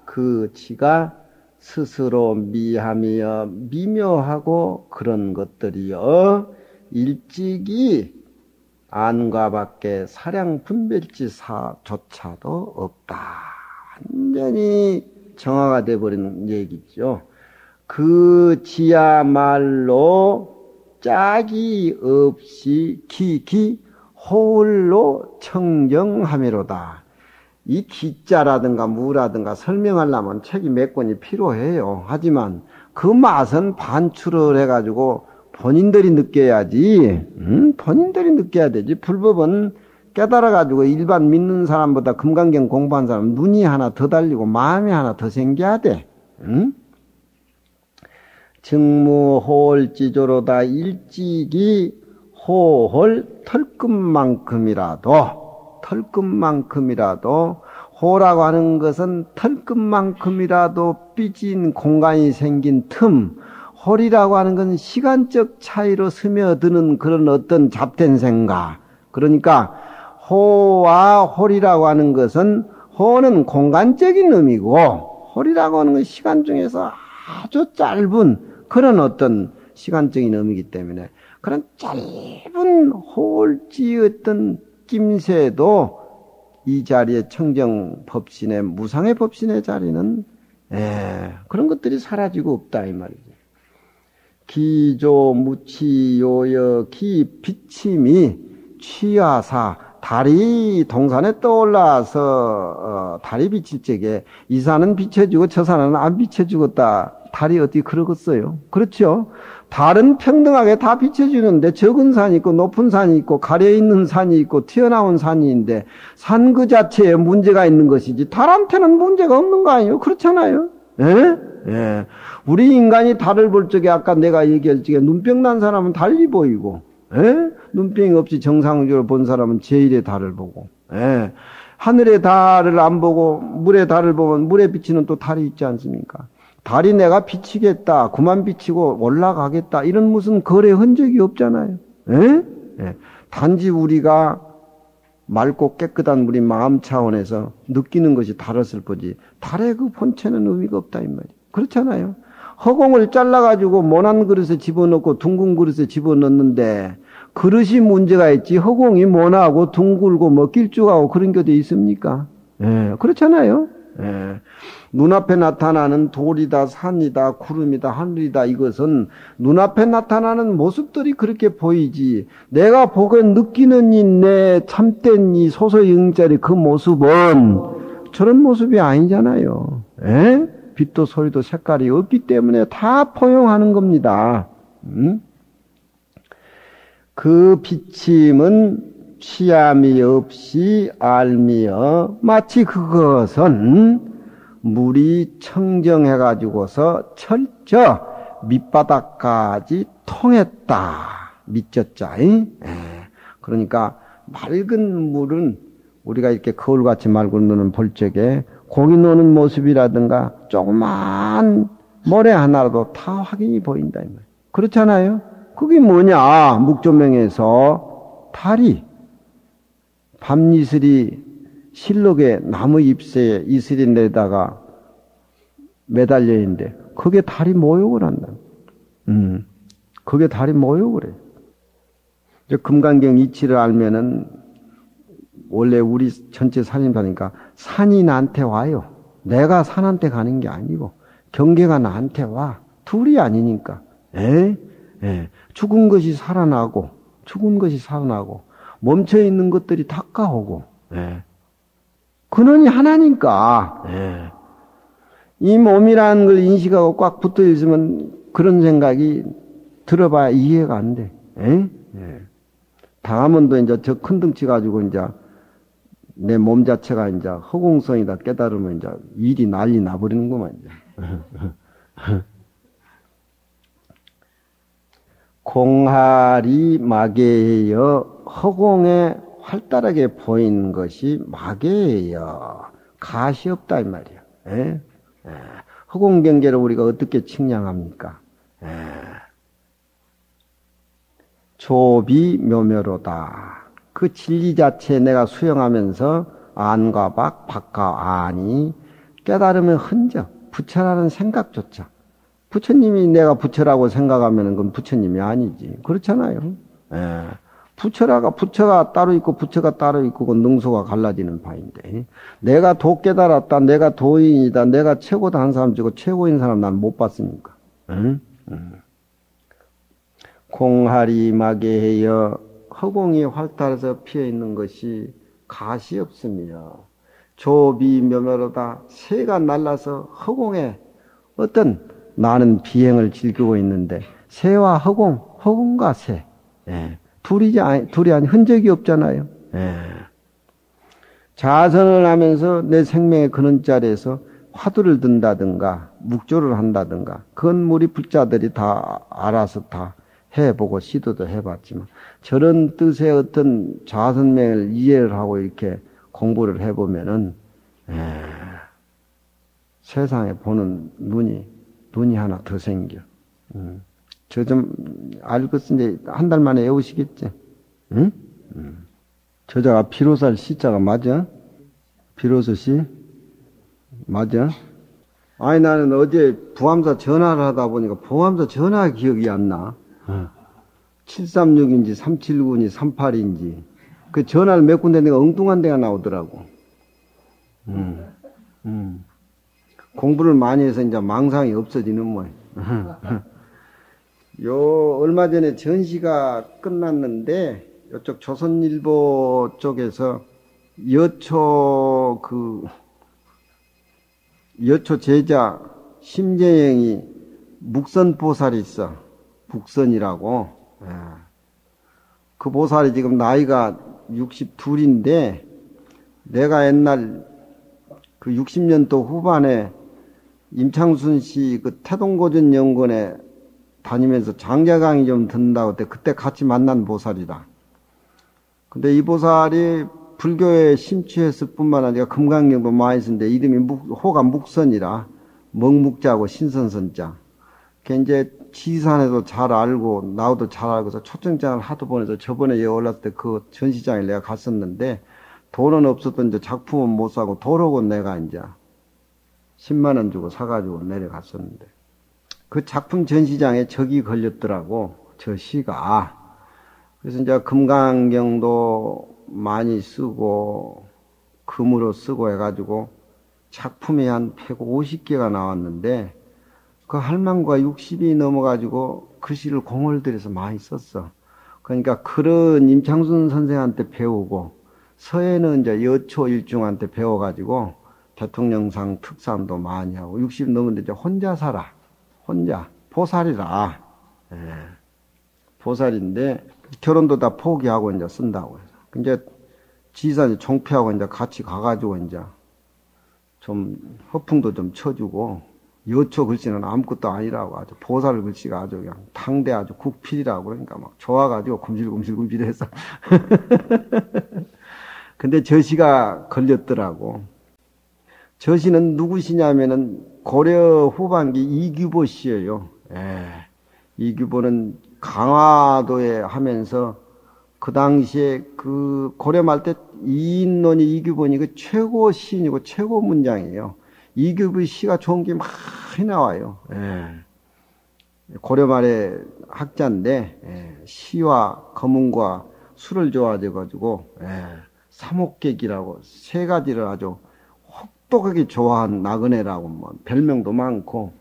[SPEAKER 1] 그 지가 스스로 미하며 미묘하고 그런 것들이여 일찍이 안과 밖에 사량 분별지사조차도 없다. 완전히 정화가 돼버리는 얘기죠. 그 지야말로 짝이 없이 홀로 청정함이로다. 이 기자라든가 무라든가 설명하려면 책이 몇 권이 필요해요. 하지만 그 맛은 반출을 해가지고 본인들이 느껴야지. 본인들이 느껴야 되지. 불법은 깨달아가지고 일반 믿는 사람보다 금강경 공부한 사람 눈이 하나 더 달리고 마음이 하나 더 생겨야 돼. 증무호월지조로다 일찍이 호월 털끝만큼이라도 호라고 하는 것은 털끝만큼이라도 삐진 공간이 생긴 틈, 홀이라고 하는 건 시간적 차이로 스며드는 그런 어떤 잡된 생각. 그러니까 호와 홀이라고 하는 것은 호는 공간적인 의미고 홀이라고 하는 건 시간 중에서 아주 짧은 그런 어떤 시간적인 의미이기 때문에 그런 짧은 호월지 어떤 낌새도 이 자리에 청정법신의 무상의 법신의 자리는 그런 것들이 사라지고 없다 이 말이죠. 기조 무치요여 기비침이 취하사 달이 동산에 떠올라서 달이 비칠 적에 이 산은 비춰주고 저 산은 안 비춰주겠다. 달이 어떻게 그러겠어요? 그렇죠? 달은 평등하게 다 비춰주는데 적은 산이 있고 높은 산이 있고 가려있는 산이 있고 튀어나온 산이 있는데 산 그 자체에 문제가 있는 것이지 달한테는 문제가 없는 거 아니에요? 그렇잖아요? 예. 우리 인간이 달을 볼 적에 아까 내가 얘기할 적에 눈병 난 사람은 달리 보이고 예? 눈병이 없이 정상적으로 본 사람은 제1의 달을 보고, 예? 하늘의 달을 안 보고 물의 달을 보면 물에 비치는 또 달이 있지 않습니까? 달이 내가 비치겠다, 그만 비치고 올라가겠다, 이런 무슨 거래 흔적이 없잖아요. 예? 예. 단지 우리가 맑고 깨끗한 우리 마음 차원에서 느끼는 것이 달았을 뿐이지 달의 그 본체는 의미가 없다 이 말이에요. 그렇잖아요. 허공을 잘라가지고 모난 그릇에 집어넣고 둥근 그릇에 집어넣는데 그릇이 문제가 있지 허공이 모나고 둥글고 뭐 길쭉하고 그런 게 어디 있습니까? 예, 그렇잖아요. 예. 눈앞에 나타나는 돌이다, 산이다, 구름이다, 하늘이다, 이것은 눈앞에 나타나는 모습들이 그렇게 보이지, 내가 보고 느끼는 이 내 참된 이 소소영자리 그 모습은 저런 모습이 아니잖아요. 예? 빛도 소리도 색깔이 없기 때문에 다 포용하는 겁니다. 그 비침은 취함이 없이 알미어 마치 그것은 물이 청정해가지고서 철저 밑바닥까지 통했다. 밑젖자. 그러니까 맑은 물은 우리가 이렇게 거울같이 맑은 물은 볼 적에 고기 노는 모습이라든가 조그만 모래 하나라도 다 확인이 보인다. 이 말이에요. 그렇잖아요. 그게 뭐냐? 묵조명에서 달이 밤이슬이 실록에 나무 잎새에 이슬이 내다가 매달려 있는데 그게 달이 모욕을 한다. 그게 달이 모욕을 해. 이제 금강경 이치를 알면은 원래 우리 전체 살림사니까 산이 나한테 와요. 내가 산한테 가는 게 아니고 경계가 나한테 와. 둘이 아니니까. 죽은 것이 살아나고 멈춰 있는 것들이 닦아오고. 근원이 하나니까. 이 몸이라는 걸 인식하고 꽉 붙어 있으면 그런 생각이 들어봐야 이해가 안 돼. 다음은도 이제 저 큰 덩치 가지고 이제 내 몸 자체가 이제 허공성이다 깨달으면 이제 일이 난리 나버리는구만. 이제. 공할이 마계여 허공에 활달하게 보이는 것이 마계예요. 가시 없다 이 말이에요. 허공 경계를 우리가 어떻게 측량합니까? 조비 묘묘로다. 그 진리 자체에 내가 수용하면서 안과 밖, 밖과 안이 깨달으면 흔적, 부처라는 생각조차. 부처님이 내가 부처라고 생각하면 그건 부처님이 아니지. 그렇잖아요. 부처가 따로 있고 부처가 따로 있고 그 능소가 갈라지는 바인데 내가 도 깨달았다, 내가 도인이다, 내가 최고다 한 사람 치고 최고인 사람 난 못 봤으니까. 공할이 마계하여 허공이 활달해서 피어 있는 것이 가시 없으며 조비 묘묘로다. 새가 날라서 허공에 어떤 나는 비행을 즐기고 있는데 새와 허공과 새. 둘이 아니 흔적이 없잖아요. 자선을 하면서 내 생명의 근원 자리에서 화두를 든다든가 묵조를 한다든가 그건 우리 불자들이 다 알아서 다 해보고 시도도 해봤지만 저런 뜻의 어떤 자선명을 이해를 하고 이렇게 공부를 해보면은 세상에 보는 눈이 하나 더 생겨. 저 좀 알겠으니 한 달 만에 외우시겠지? 응? 저자가 비로살 시자가 맞아? 비로소 시? 맞아? 아니 나는 어제 부암사 전화를 하다 보니까 부암사 전화 기억이 안 나. 736인지 379인지 38인지 그 전화를 몇 군데 내가 엉뚱한 데가 나오더라고. 공부를 많이 해서 이제 망상이 없어지는 모양. 얼마 전에 전시가 끝났는데, 이쪽 조선일보 쪽에서 여초 제자 심재영이 묵선보살이 있어. 북선이라고. 그 보살이 지금 나이가 62인데, 내가 옛날 그 60년도 후반에 임창순 씨 그 태동고전 연구원에 다니면서 장자 강의 좀 듣는다고 그때 같이 만난 보살이다. 근데 이 보살이 불교에 심취했을 뿐만 아니라 금강경도 많이 쓰는데 이름이 호가 묵선이라 먹묵자고 신선선자. 걔 이제 지산에도 잘 알고 나도 잘 알고서 초청장을 하도 보내서 저번에 여기 올랐을 때 그 전시장에 내가 갔었는데 돈은 없었던 이제 작품은 못 사고 도로고 내가 이제 10만 원 주고 사가지고 내려갔었는데 그 작품 전시장에 적이 걸렸더라고. 저 시가. 그래서 이제 금강경도 많이 쓰고 금으로 쓰고 해가지고 작품이 한 150개가 나왔는데 그 할망구가 60이 넘어가지고 글씨를 공을 들여서 많이 썼어. 그러니까 글은 임창순 선생한테 배우고 서예는 이제 여초일중한테 배워가지고 대통령상 특산도 많이 하고 60 넘었는데 이제 혼자 살아. 혼자. 보살이라. 예. 보살인데 결혼도 다 포기하고 이제 쓴다고 해서. 이제 지산이 총피하고 이제 같이 가가지고 이제 좀 허풍도 좀 쳐주고 여초 글씨는 아무것도 아니라고 아주 보살 글씨가 아주 그냥 당대 아주 국필이라고 그러니까 막 좋아가지고 굶실굶실해서 근데 저 시가 걸렸더라고. 저 시는 누구시냐면은 고려 후반기 이규보 씨예요. 예. 이규보는 강화도에 하면서 그 당시에 그 고려 말 때 이인론이 이규보니 그 최고 시인이고 최고 문장이에요. 이규보 시가 좋은 게 많이 나와요. 예. 고려 말의 학자인데 예. 시와 거문과 술을 좋아해 가지고 예. 삼옥객이라고 세 가지를 아주 혹독하게 좋아한 나그네라고 뭐 별명도 많고.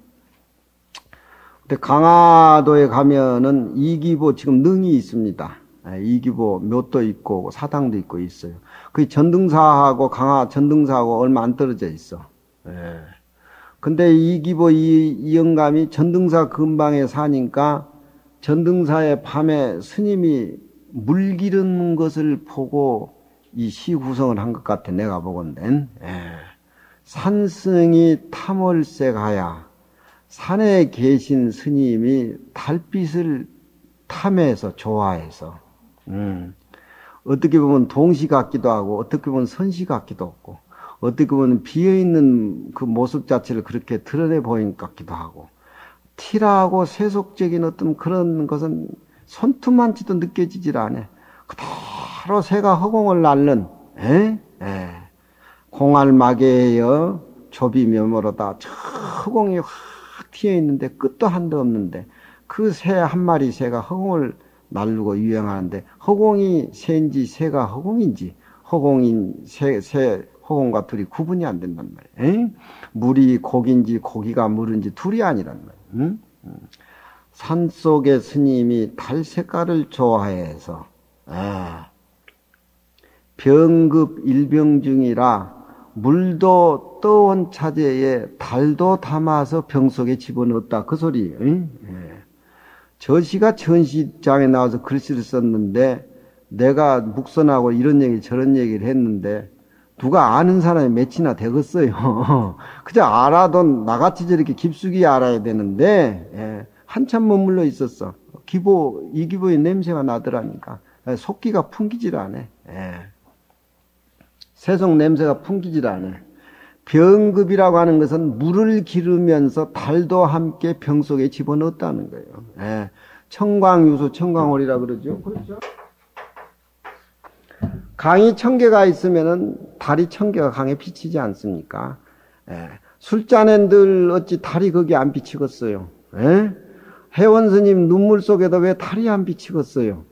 [SPEAKER 1] 근데 강화도에 가면은 이규보 지금 능이 있습니다. 이규보 묘도 있고 사당도 있고 있어요. 그 전등사하고 강화 전등사하고 얼마 안 떨어져 있어. 예. 근데 이규보 이 영감이 전등사 근방에 사니까 전등사의 밤에 스님이 물 기르는 것을 보고 이 시 구성을 한 것 같아 내가 보건대. 예. 산승이 탐월세 가야 산에 계신 스님이 달빛을 탐해서 좋아해서 어떻게 보면 동시 같기도 하고 어떻게 보면 선시 같기도 하고 어떻게 보면 비어있는 그 모습 자체를 그렇게 드러내 보인 것 같기도 하고 티라고 세속적인 어떤 그런 것은 손톱만치도 느껴지질 않아. 그대로 새가 허공을 날는 공알마개여 조비면모로다. 저 허공이 확 튀어 있는데 끝도 한도 없는데 그 새 한 마리 새가 허공을 날르고 유행하는데 허공이 새인지 새가 허공인지 허공인 새 허공과 둘이 구분이 안 된단 말이에요. 물이 고기인지 고기가 물인지 둘이 아니란 말이에요. 산속의 스님이 달 색깔을 좋아해서 병급 일병중이라 물도 떠온 차제에 달도 담아서 병 속에 집어넣었다. 그 소리예요. 저 시가 전시장에 나와서 글씨를 썼는데 내가 묵선하고 이런 얘기 저런 얘기를 했는데 누가 아는 사람이 몇이나 되겠어요. 그저 알아도 나같이 저렇게 깊숙이 알아야 되는데 한참 머물러 있었어. 이기보의 냄새가 나더라니까. 속기가 풍기질 않아. 세속 냄새가 풍기질 않아. 병급이라고 하는 것은 물을 기르면서 달도 함께 병 속에 집어넣었다는 거예요. 청광유수, 청광홀이라 그러죠. 그렇죠? 강이 1000개가 있으면은 달이 1000개가 강에 비치지 않습니까? 술잔엔들 어찌 달이 거기 안 비치겠어요? 회원스님 눈물 속에도 왜 달이 안 비치겠어요?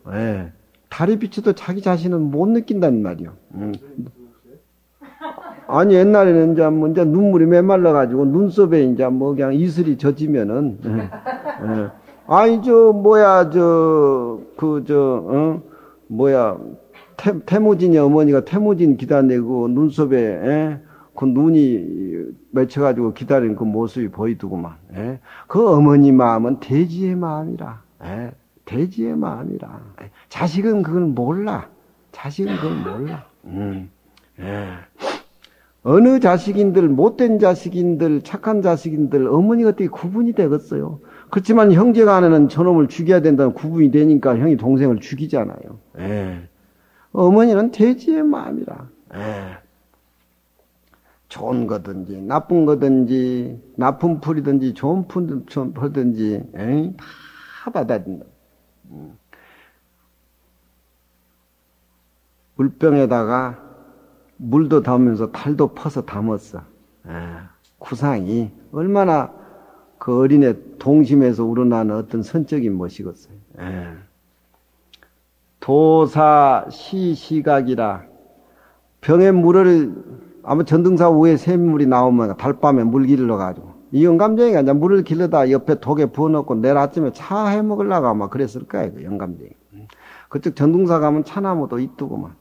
[SPEAKER 1] 달이 비쳐도 자기 자신은 못 느낀단 말이요. 아니 옛날에는 이제 눈물이 메말라가지고 눈썹에 이제 뭐 그냥 이슬이 젖으면은 아니 태무진이 어머니가 태무진 기다리고 눈썹에 그 눈이 맺혀가지고 기다리는 그 모습이 보이더구만. 그 어머니 마음은 돼지의 마음이라. 돼지의 마음이라. 자식은 그걸 몰라. 자식은 그걸 몰라. 어느 자식인들, 못된 자식인들, 착한 자식인들, 어머니가 어떻게 구분이 되겠어요? 그렇지만 형제 간에는 저놈을 죽여야 된다는 구분이 되니까 형이 동생을 죽이잖아요. 예. 어머니는 돼지의 마음이라. 예. 좋은 거든지 나쁜 거든지 나쁜 풀이든지 좋은 풀이든지 다 받아준다. 물병에다가 물도 담으면서 탈도 퍼서 담았어. 구상이 얼마나 그 어린애 동심에서 우러나는 어떤 선적인 멋이겠어요. 도사 시각이라 병에 물을 아마 전등사 위에 샘물이 나오면 달밤에 물 길러 가지고 이 영감쟁이가 이제 물을 길러다 옆에 독에 부어놓고 내일 아침에 차 해 먹으려고 아마 그랬을 거야 그 영감쟁이. 그쪽 전등사 가면 차나무도 있더구만.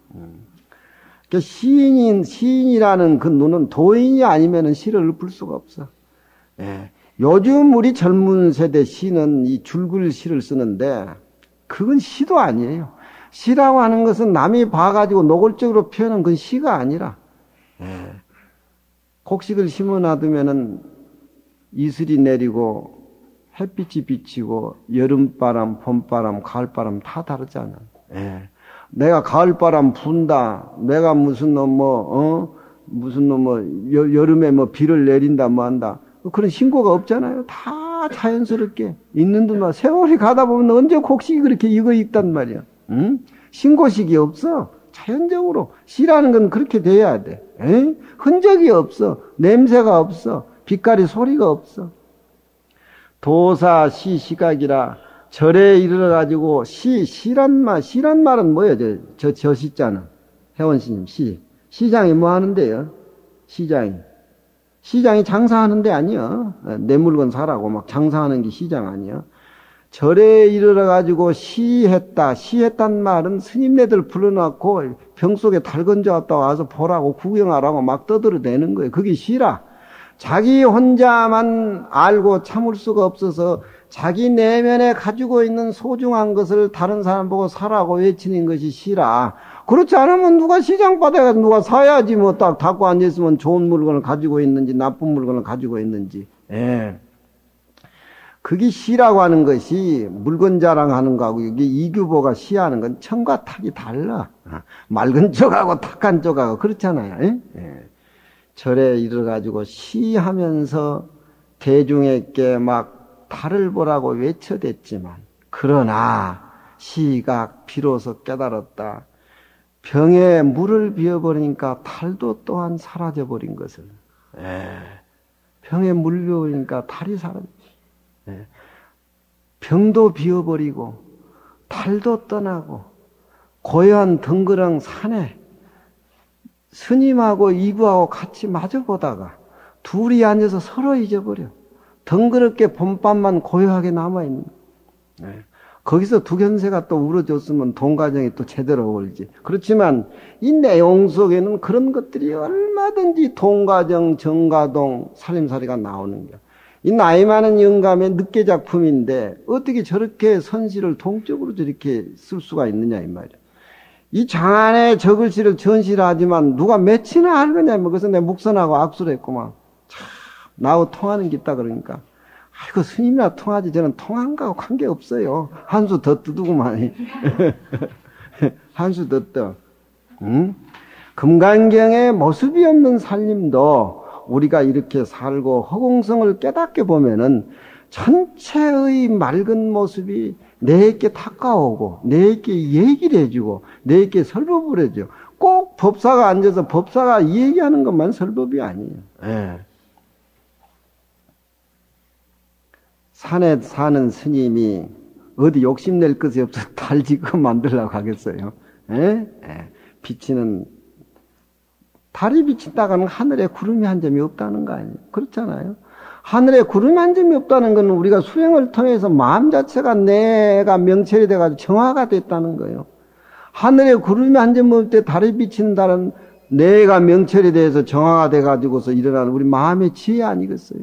[SPEAKER 1] 그러니까 시인이라는 그 눈은 도인이 아니면은 시를 읊을 수가 없어. 예. 요즘 우리 젊은 세대 시는 이 줄글 시를 쓰는데 그건 시도 아니에요. 시라고 하는 것은 남이 봐가지고 노골적으로 표현한 건 시가 아니라 곡식을 심어 놔두면은 이슬이 내리고 햇빛이 비치고 여름바람, 봄바람, 가을바람 다 다르잖아. 내가 가을바람 분다. 내가 무슨 여름에 뭐 비를 내린다 뭐 한다. 그런 신고가 없잖아요. 다 자연스럽게 있는 듯만 세월이 가다 보면 언제 곡식이 그렇게 익어 있단 말이야. 응? 신고식이 없어. 자연적으로 시라는 건 그렇게 돼야 돼. 흔적이 없어. 냄새가 없어. 빛깔이 소리가 없어. 도사 시각이라 절에 이르러가지고 시란 말은 뭐예요? 저 시자는 회원스님 시장이 뭐 하는데요? 시장이 장사하는 데 아니요. 내 물건 사라고 막 장사하는 게 시장 아니요. 절에 이르러가지고 시했단 말은 스님네들 불러놓고 병 속에 달 건져왔다 와서 보라고 구경하라고 막 떠들어대는 거예요. 그게 시라. 자기 혼자만 알고 참을 수가 없어서 자기 내면에 가지고 있는 소중한 것을 다른 사람 보고 사라고 외치는 것이 시라. 그렇지 않으면 누가 시장바닥에 가서 누가 사야지 뭐 딱 닫고 앉아있으면 좋은 물건을 가지고 있는지 나쁜 물건을 가지고 있는지. 그게 시라고 하는 것이 물건 자랑하는 거하고 이게 이규보가 시하는 건 천과 탁이 달라. 맑은 쪽하고 탁한 쪽하고 그렇잖아요. 절에 이르러가지고 시하면서 대중에게 막 달을 보라고 외쳐댔지만 그러나 시각 비로소 깨달았다. 병에 물을 비워버리니까 달도 또한 사라져버린 것을. 병에 물 비워버리니까 달이 사라졌어. 병도 비워버리고 달도 떠나고 고요한 덩그랑 산에 스님하고 이구하고 같이 마주보다가 둘이 앉아서 서로 잊어버려. 덩그럽게 봄밤만 고요하게 남아있는. 거기서 두견새가 또 울어줬으면 동가정이 또 제대로 어울리지. 그렇지만 이 내용 속에는 그런 것들이 얼마든지 동가정, 정가동, 살림살이가 나오는 거야. 이 나이 많은 영감의 늦게 작품인데 어떻게 저렇게 선시를 동적으로 저렇게 쓸 수가 있느냐 이 말이야. 이 장안에 저 글씨를 전시를 하지만 누가 몇이나 알겠냐면 그래서 내가 묵선하고 악수를 했구만. 참 나하고 통하는 게 있다 그러니까 아이고 스님이나 통하지 저는 통한 거하고 관계없어요. 한 수 더 뜨두구만. 한 수 더 떠. 응? 금강경의 모습이 없는 살림도 우리가 이렇게 살고 허공성을 깨닫게 보면은 전체의 맑은 모습이 내게 닦아오고 내게 얘기를 해주고 내게 설법을 해줘. 꼭 법사가 앉아서 법사가 얘기하는 것만 설법이 아니에요. 산에 사는 스님이 어디 욕심낼 것이 없어 달 지금 만들려고 하겠어요. 비치는 달이 비친다가는 하늘에 구름이 한 점이 없다는 거 아니에요? 그렇잖아요. 하늘에 구름이 한 점이 없다는 것은 우리가 수행을 통해서 마음 자체가 내가 명철이 돼가지고 정화가 됐다는 거예요. 하늘에 구름이 한 점 없을 때 달이 비친다는 내가 명철이 돼서 정화가 돼가지고서 일어나는 우리 마음의 지혜 아니겠어요?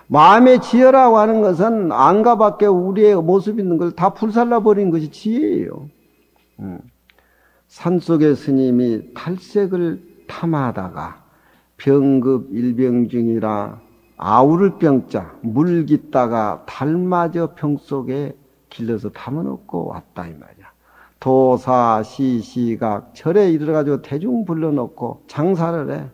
[SPEAKER 1] 마음의 지혜라고 하는 것은 안과 밖에 우리의 모습 있는 걸 다 불살라버린 것이 지혜예요. 산속의 스님이 탈색을 탐하다가 병급 일병 중이라 아우를 병자, 물 깃다가 달마저 병 속에 길러서 담아놓고 왔다 이 말이야. 도사, 시각, 절에 이르러가지고 대중 불러놓고 장사를 해.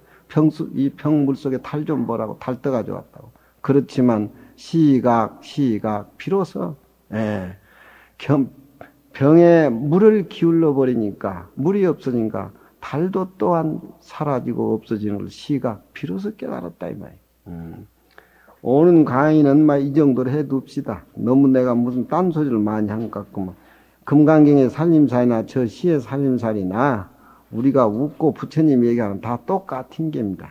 [SPEAKER 1] 이 병물 속에 달 좀 보라고 달 떠가지고 왔다고. 그렇지만 시각, 비로소 병에 물을 기울여 버리니까 물이 없어지니까 달도 또한 사라지고 없어지는 걸 시각 비로소 깨달았다 이 말이야. 오는 강의는 이 정도로 해둡시다. 너무 내가 무슨 딴소리를 많이 한 것 같구만. 금강경의 살림살이나 저 시의 살림살이나 우리가 웃고 부처님 얘기하는 다 똑같은 겁니다.